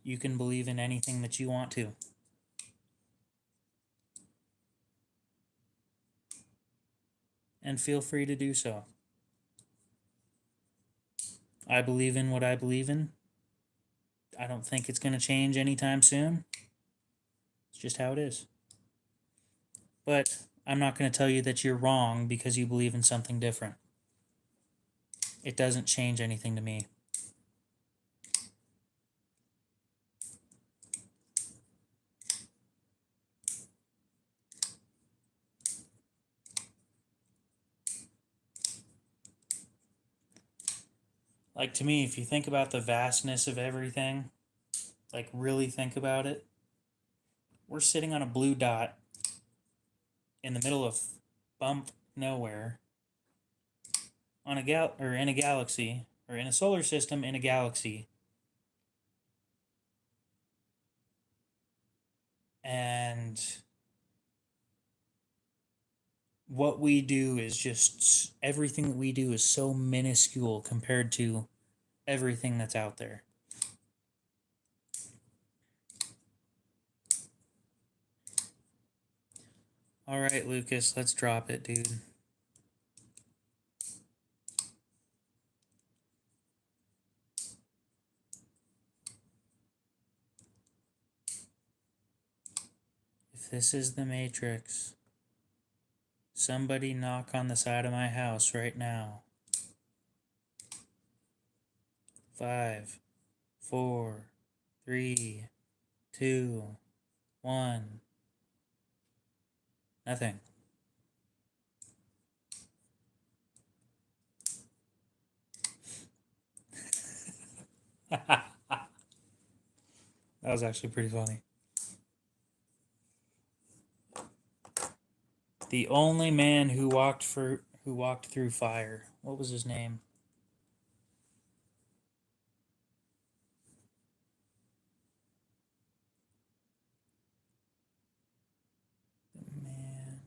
You can believe in anything that you want to. And feel free to do so. I believe in what I believe in. I don't think it's going to change anytime soon. It's just how it is. But I'm not going to tell you that you're wrong because you believe in something different. It doesn't change anything to me. Like, to me, if you think about the vastness of everything, like really think about it, we're sitting on a blue dot in the middle of bump nowhere on a in a galaxy, or in a solar system in a galaxy. And what we do is just, everything that we do is so minuscule compared to everything that's out there. All right, Lucas, let's drop it, dude. If this is the Matrix, somebody knock on the side of my house right now. 5, 4, 3, 2, 1. Nothing. That was actually pretty funny. The only man who walked through fire. What was his name? The man.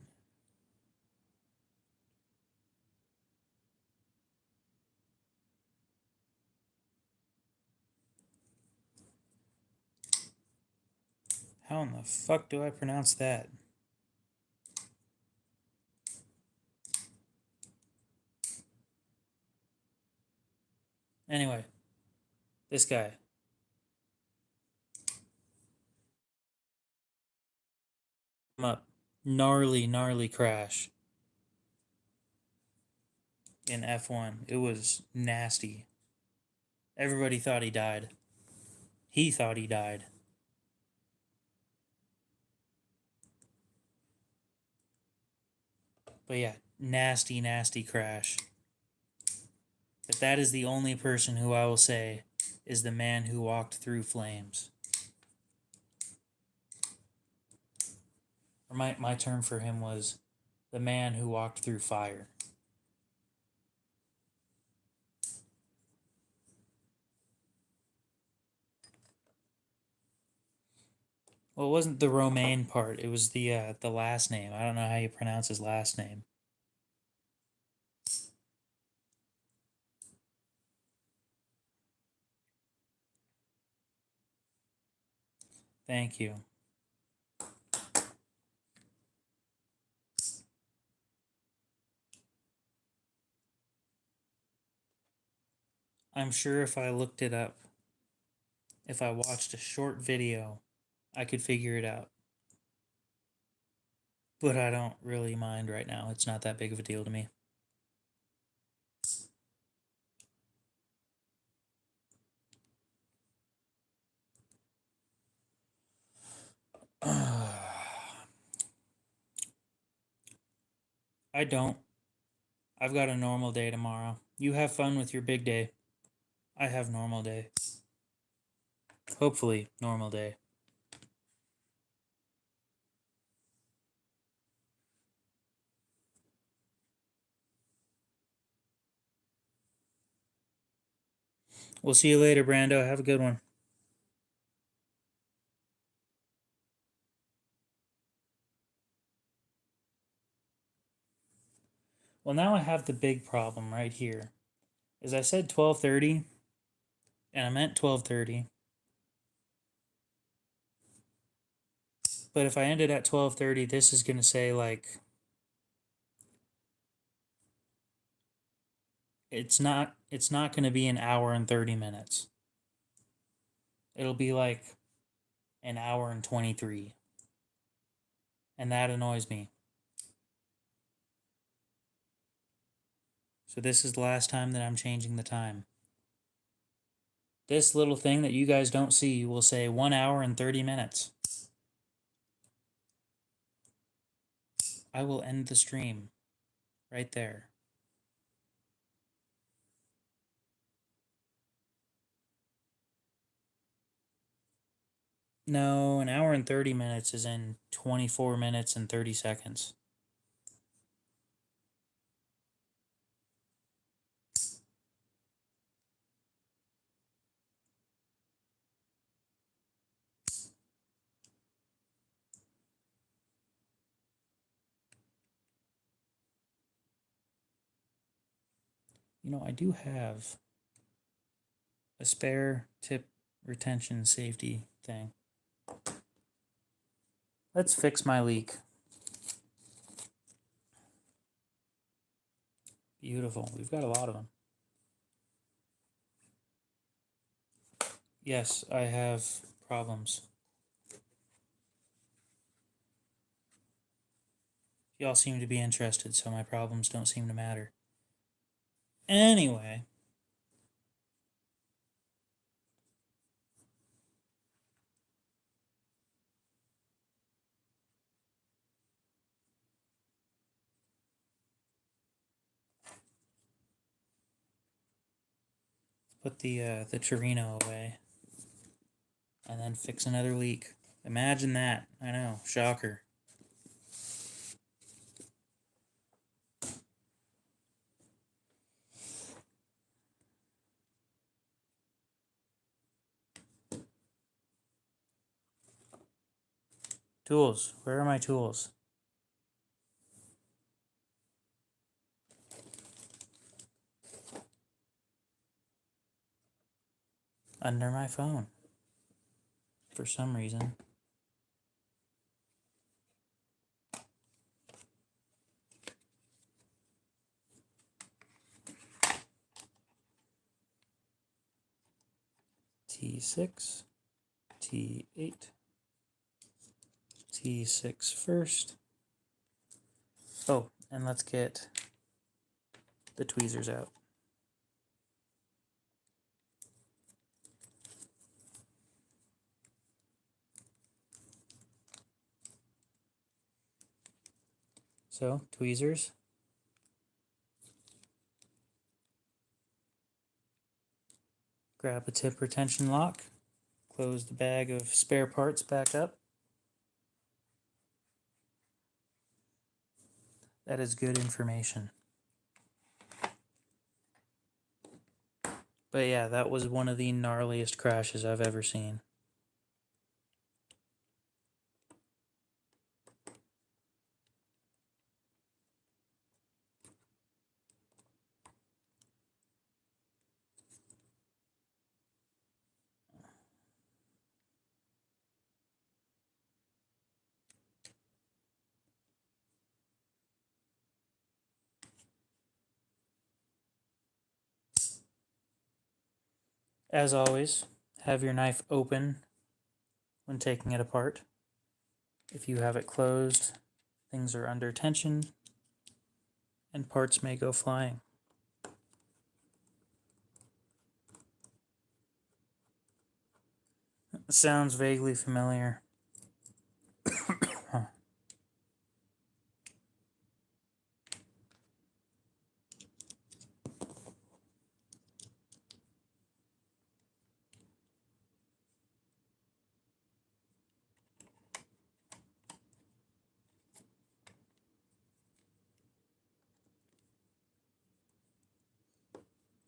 How in the fuck do I pronounce that? Anyway, this guy. Up. Gnarly crash in F1. It was nasty. Everybody thought he died. He thought he died. But yeah, nasty crash. But that is the only person who I will say is the man who walked through flames. Or my term for him was the man who walked through fire. Well, it wasn't the Romaine part. It was the last name. I don't know how you pronounce his last name. Thank you. I'm sure if I looked it up, if I watched a short video, I could figure it out. But I don't really mind right now. It's not that big of a deal to me. I don't. I've got a normal day tomorrow. You have fun with your big day. I have normal day. Hopefully, normal day. We'll see you later, Brando. Have a good one. Well, now I have the big problem right here. Is I said 12:30 and I meant 12:30. But if I ended at 12:30, this is going to say like it's not going to be an hour and 30 minutes. It'll be like an hour and 23. And that annoys me. So this is the last time that I'm changing the time. This little thing that you guys don't see will say 1 hour and 30 minutes. I will end the stream right there. No, an hour and 30 minutes is in 24 minutes and 30 seconds. You know, I do have a spare tip retention safety thing. Let's fix my leak. Beautiful. We've got a lot of them. Yes, I have problems. Y'all seem to be interested, so my problems don't seem to matter. Anyway. put the Torino away, and then fix another leak. Imagine that. I know, shocker. Tools. Where are my tools? Under my phone. For some reason. T6, T8, T6 first. Oh, and let's get the tweezers out. So, tweezers. Grab a tip retention lock. Close the bag of spare parts back up. That is good information. But yeah, that was one of the gnarliest crashes I've ever seen. As always, have your knife open when taking it apart. If you have it closed, things are under tension and parts may go flying. Sounds vaguely familiar. Huh.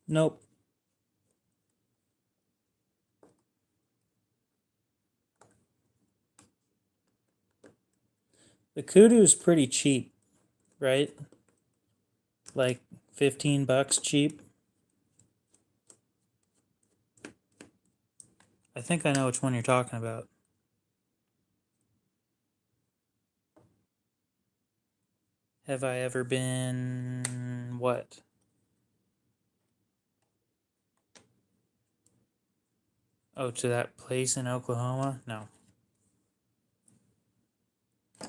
Nope. The Kudu's pretty cheap, right? Like $15 cheap. I think I know which one you're talking about. Have I ever been what? Oh, to that place in Oklahoma? No.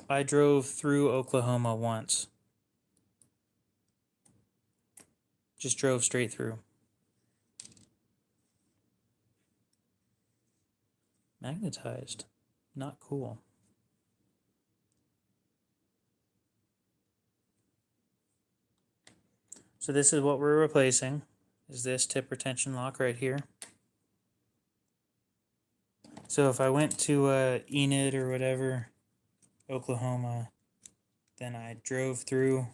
I drove through Oklahoma once. Just drove straight through. Magnetized. Not cool. So this is what we're replacing. Is this tip retention lock right here. So if I went to Enid or whatever, Oklahoma, then I drove through.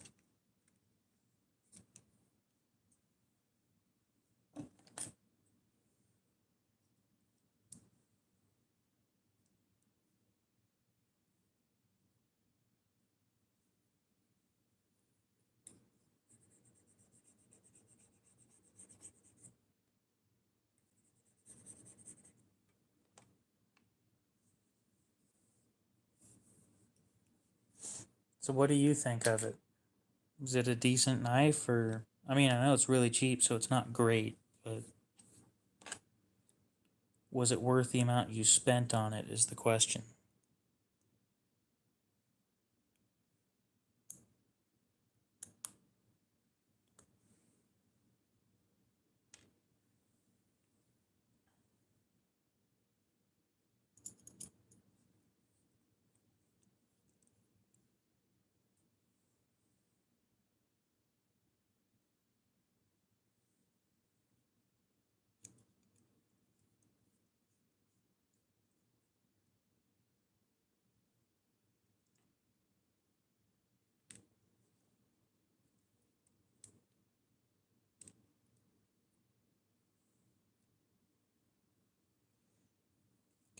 So what do you think of it? Is it a decent knife, or I mean, I know it's really cheap, so it's not great, but was it worth the amount you spent on it is the question.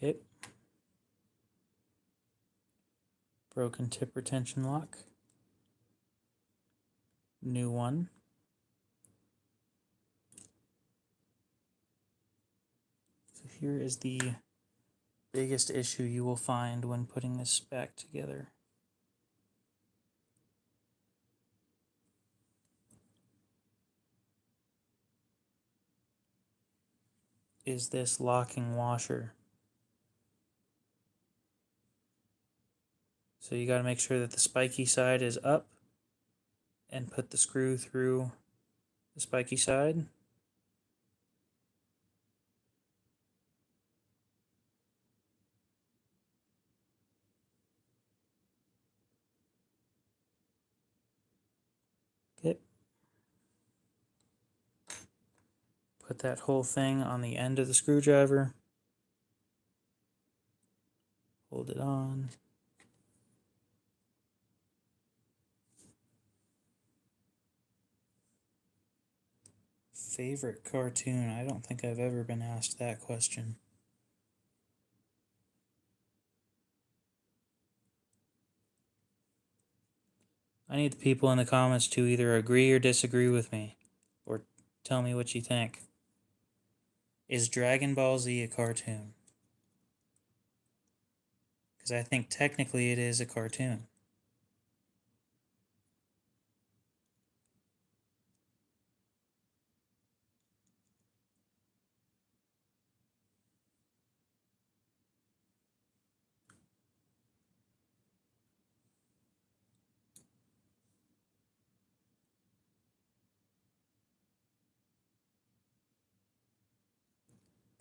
Okay. Broken tip retention lock. New one. So here is the biggest issue you will find when putting this back together. Is this locking washer. So you got to make sure that the spiky side is up and put the screw through the spiky side. Okay. Put that whole thing on the end of the screwdriver. Hold it on. Favorite cartoon? I don't think I've ever been asked that question. I need the people in the comments to either agree or disagree with me, or tell me what you think. Is Dragon Ball Z a cartoon? Because I think technically it is a cartoon.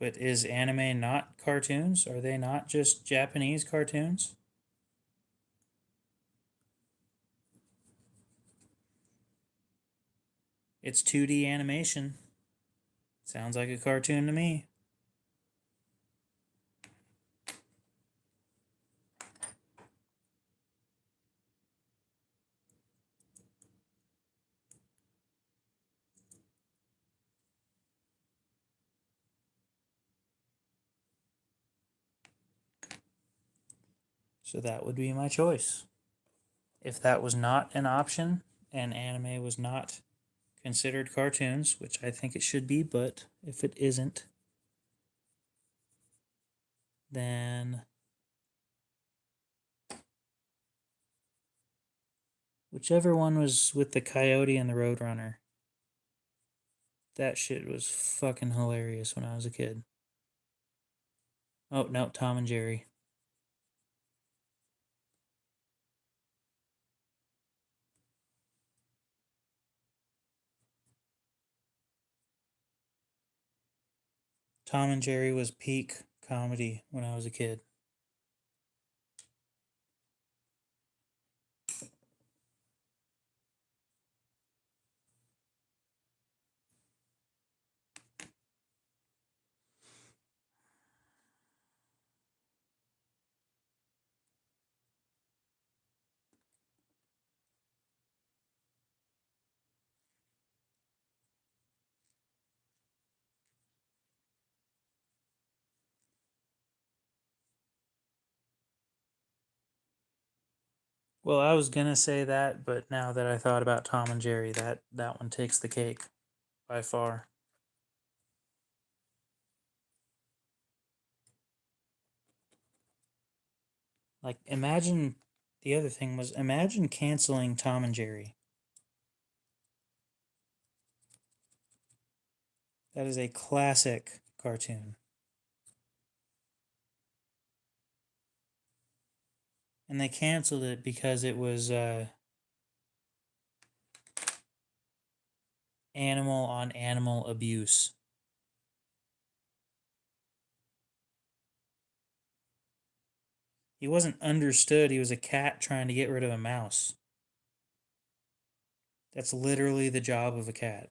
But is anime not cartoons? Are they not just Japanese cartoons? It's 2D animation. Sounds like a cartoon to me. So that would be my choice. If that was not an option and anime was not considered cartoons, which I think it should be, but if it isn't, then whichever one was with the coyote and the roadrunner. That shit was fucking hilarious when I was a kid. Oh, no, Tom and Jerry. Tom and Jerry was peak comedy when I was a kid. Well, I was gonna say that, but now that I thought about Tom and Jerry, that one takes the cake by far. Like, imagine the other thing was imagine canceling Tom and Jerry. That is a classic cartoon. And they canceled it because it was animal on animal abuse. He wasn't understood. He was a cat trying to get rid of a mouse. That's literally the job of a cat.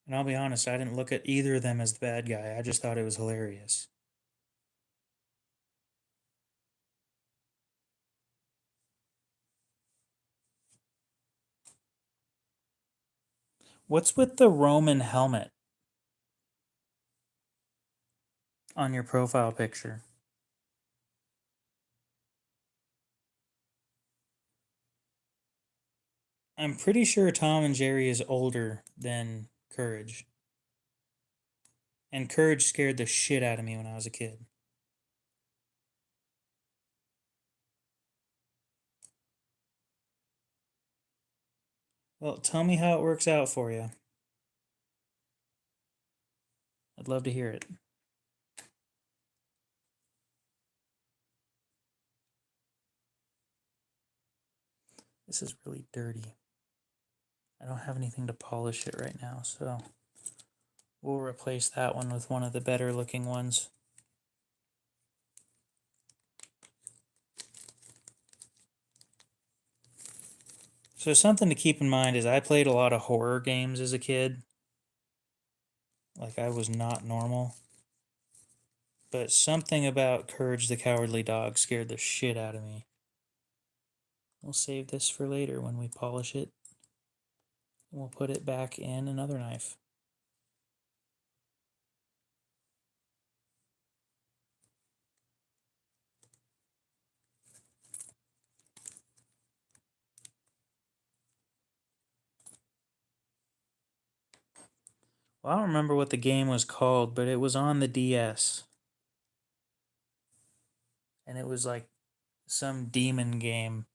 And I'll be honest, I didn't look at either of them as the bad guy. I just thought it was hilarious. What's with the Roman helmet on your profile picture? I'm pretty sure Tom and Jerry is older than Courage. And Courage scared the shit out of me when I was a kid. Well, tell me how it works out for you. I'd love to hear it. This is really dirty. I don't have anything to polish it right now, so we'll replace that one with one of the better looking ones. So something to keep in mind is I played a lot of horror games as a kid. Like I was not normal. But something about Courage the Cowardly Dog scared the shit out of me. We'll save this for later when we polish it. We'll put it back in another knife. Well, I don't remember what the game was called, but it was on the DS. And it was like some demon game.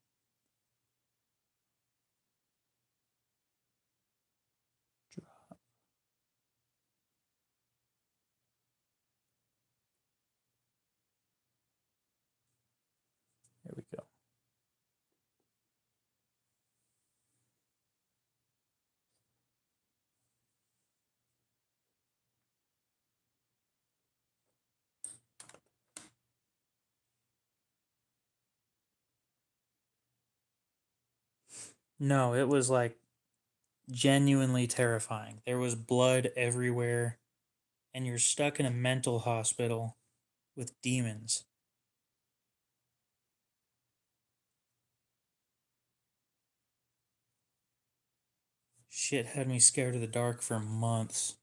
There we go. No, it was like genuinely terrifying. There was blood everywhere, and you're stuck in a mental hospital with demons. Shit had me scared of the dark for months.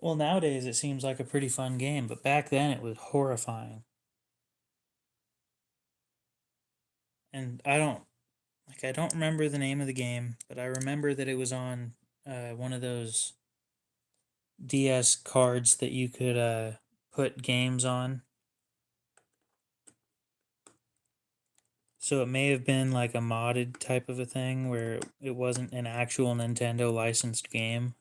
Well, nowadays it seems like a pretty fun game, but back then it was horrifying. And I don't remember the name of the game, but I remember that it was on one of those DS cards that you could put games on. So it may have been like a modded type of a thing where it wasn't an actual Nintendo licensed game.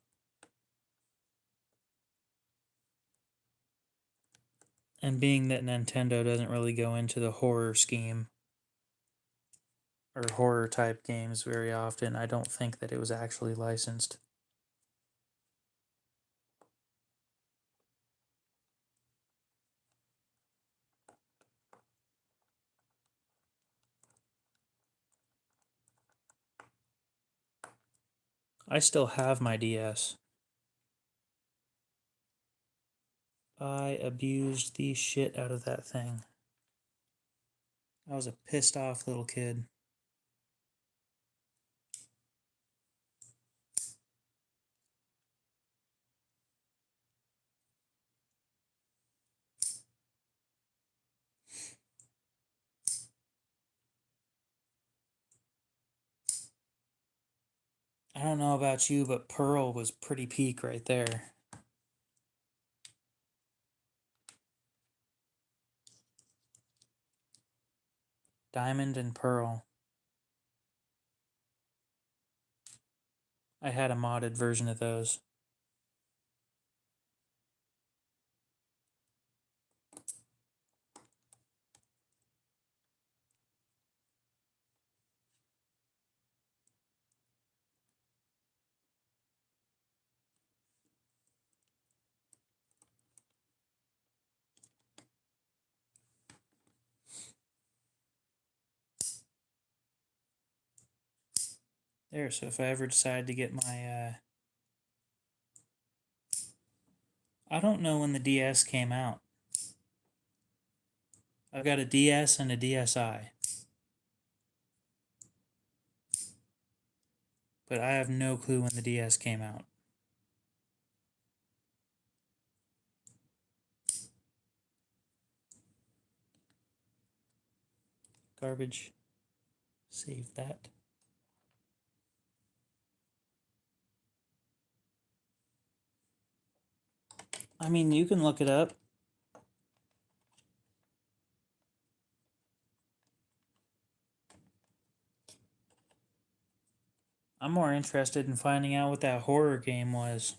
And being that Nintendo doesn't really go into the horror scheme or horror type games very often, I don't think that it was actually licensed. I still have my DS. I abused the shit out of that thing. I was a pissed off little kid. I don't know about you, but Pearl was pretty peak right there. Diamond and Pearl. I had a modded version of those. There, so if I ever decide to get my I don't know when the DS came out. I've got a DS and a DSi, but I have no clue when the DS came out. Garbage. Save that. I mean, you can look it up. I'm more interested in finding out what that horror game was.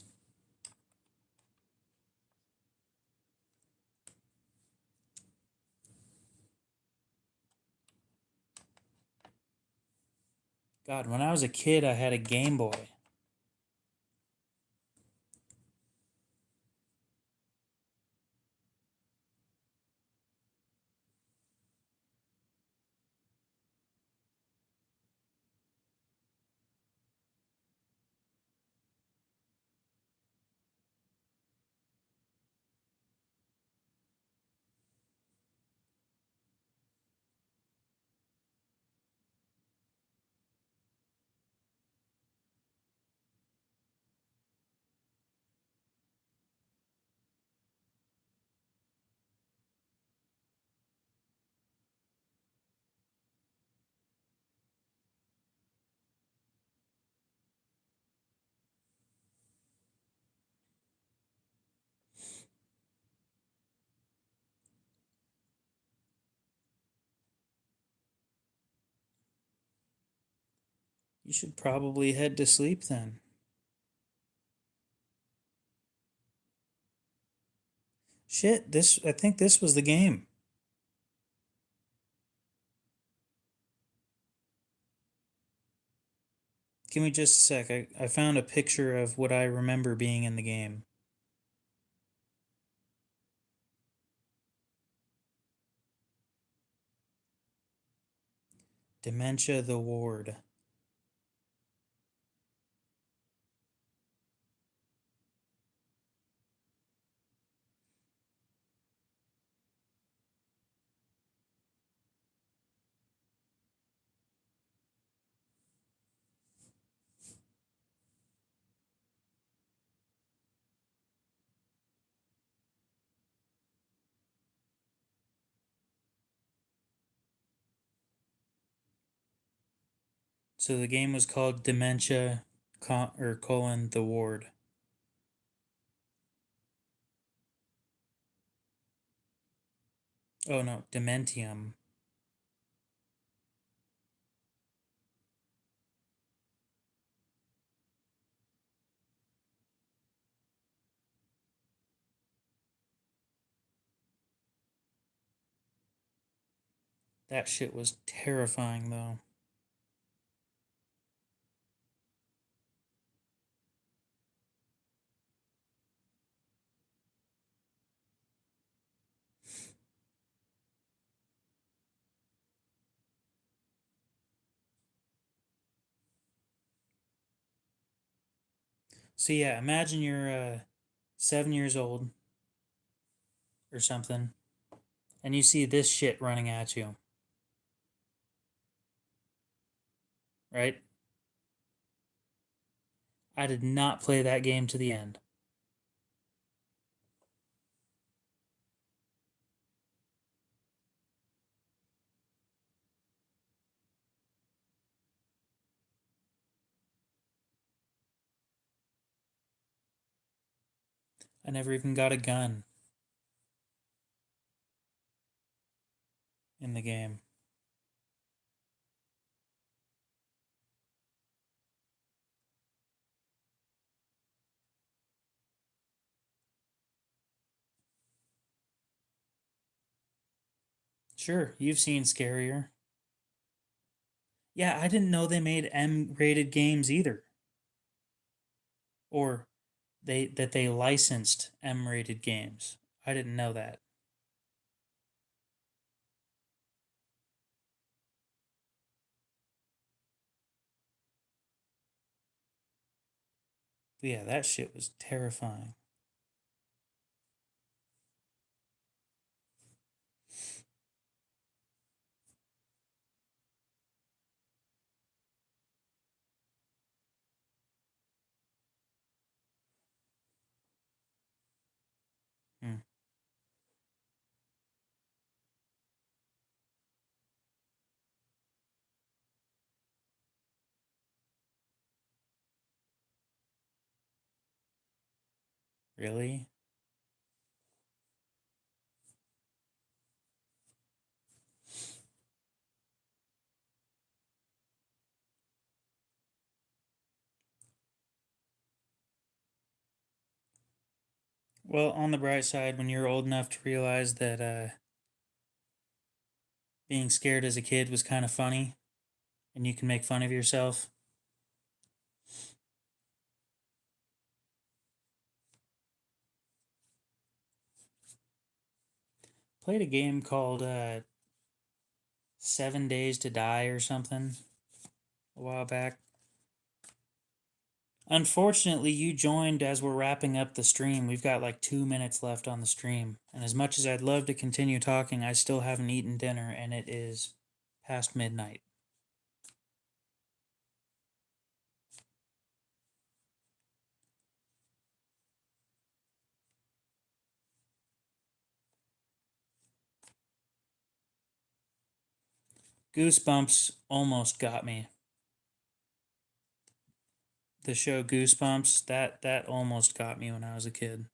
God, when I was a kid, I had a Game Boy. You should probably head to sleep then. Shit, I think this was the game. Give me just a sec. I found a picture of what I remember being in the game. Dementia the Ward. So the game was called Dementia or colon the Ward. Oh no, Dementium. That shit was terrifying though. So yeah, imagine you're 7 years old or something, and you see this shit running at you, right? I did not play that game to the end. I never even got a gun in the game. Sure, you've seen scarier. Yeah, I didn't know they made M-rated games either, or they licensed M-rated games. I didn't know that. But yeah, that shit was terrifying. Really? Well, on the bright side, when you're old enough to realize that being scared as a kid was kind of funny and you can make fun of yourself. Played a game called 7 Days to Die or something a while back. Unfortunately, you joined as we're wrapping up the stream. We've got like 2 minutes left on the stream. And as much as I'd love to continue talking, I still haven't eaten dinner and it is past midnight. Goosebumps almost got me. The show Goosebumps, that almost got me when I was a kid.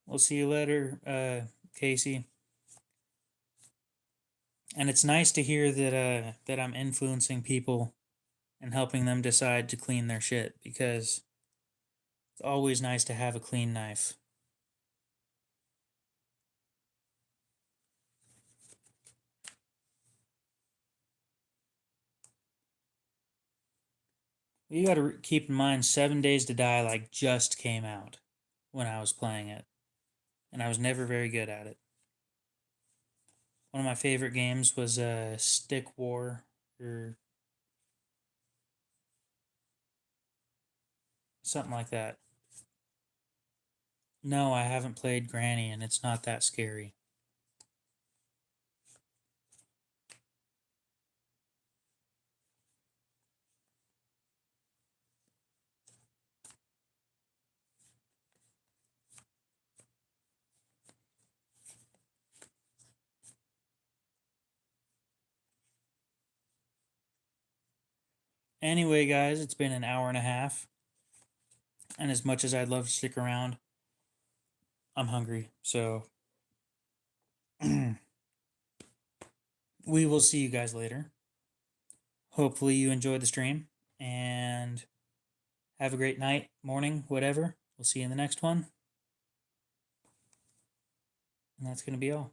We'll see you later, Casey. And it's nice to hear that I'm influencing people and helping them decide to clean their shit, because it's always nice to have a clean knife. You got to keep in mind, 7 Days to Die like just came out when I was playing it, and I was never very good at it. One of my favorite games was Stick War or something like that. No, I haven't played Granny, and it's not that scary. Anyway, guys, it's been an hour and a half, and as much as I'd love to stick around, I'm hungry, so we will see you guys later. Hopefully, you enjoyed the stream, and have a great night, morning, whatever. We'll see you in the next one. And that's going to be all.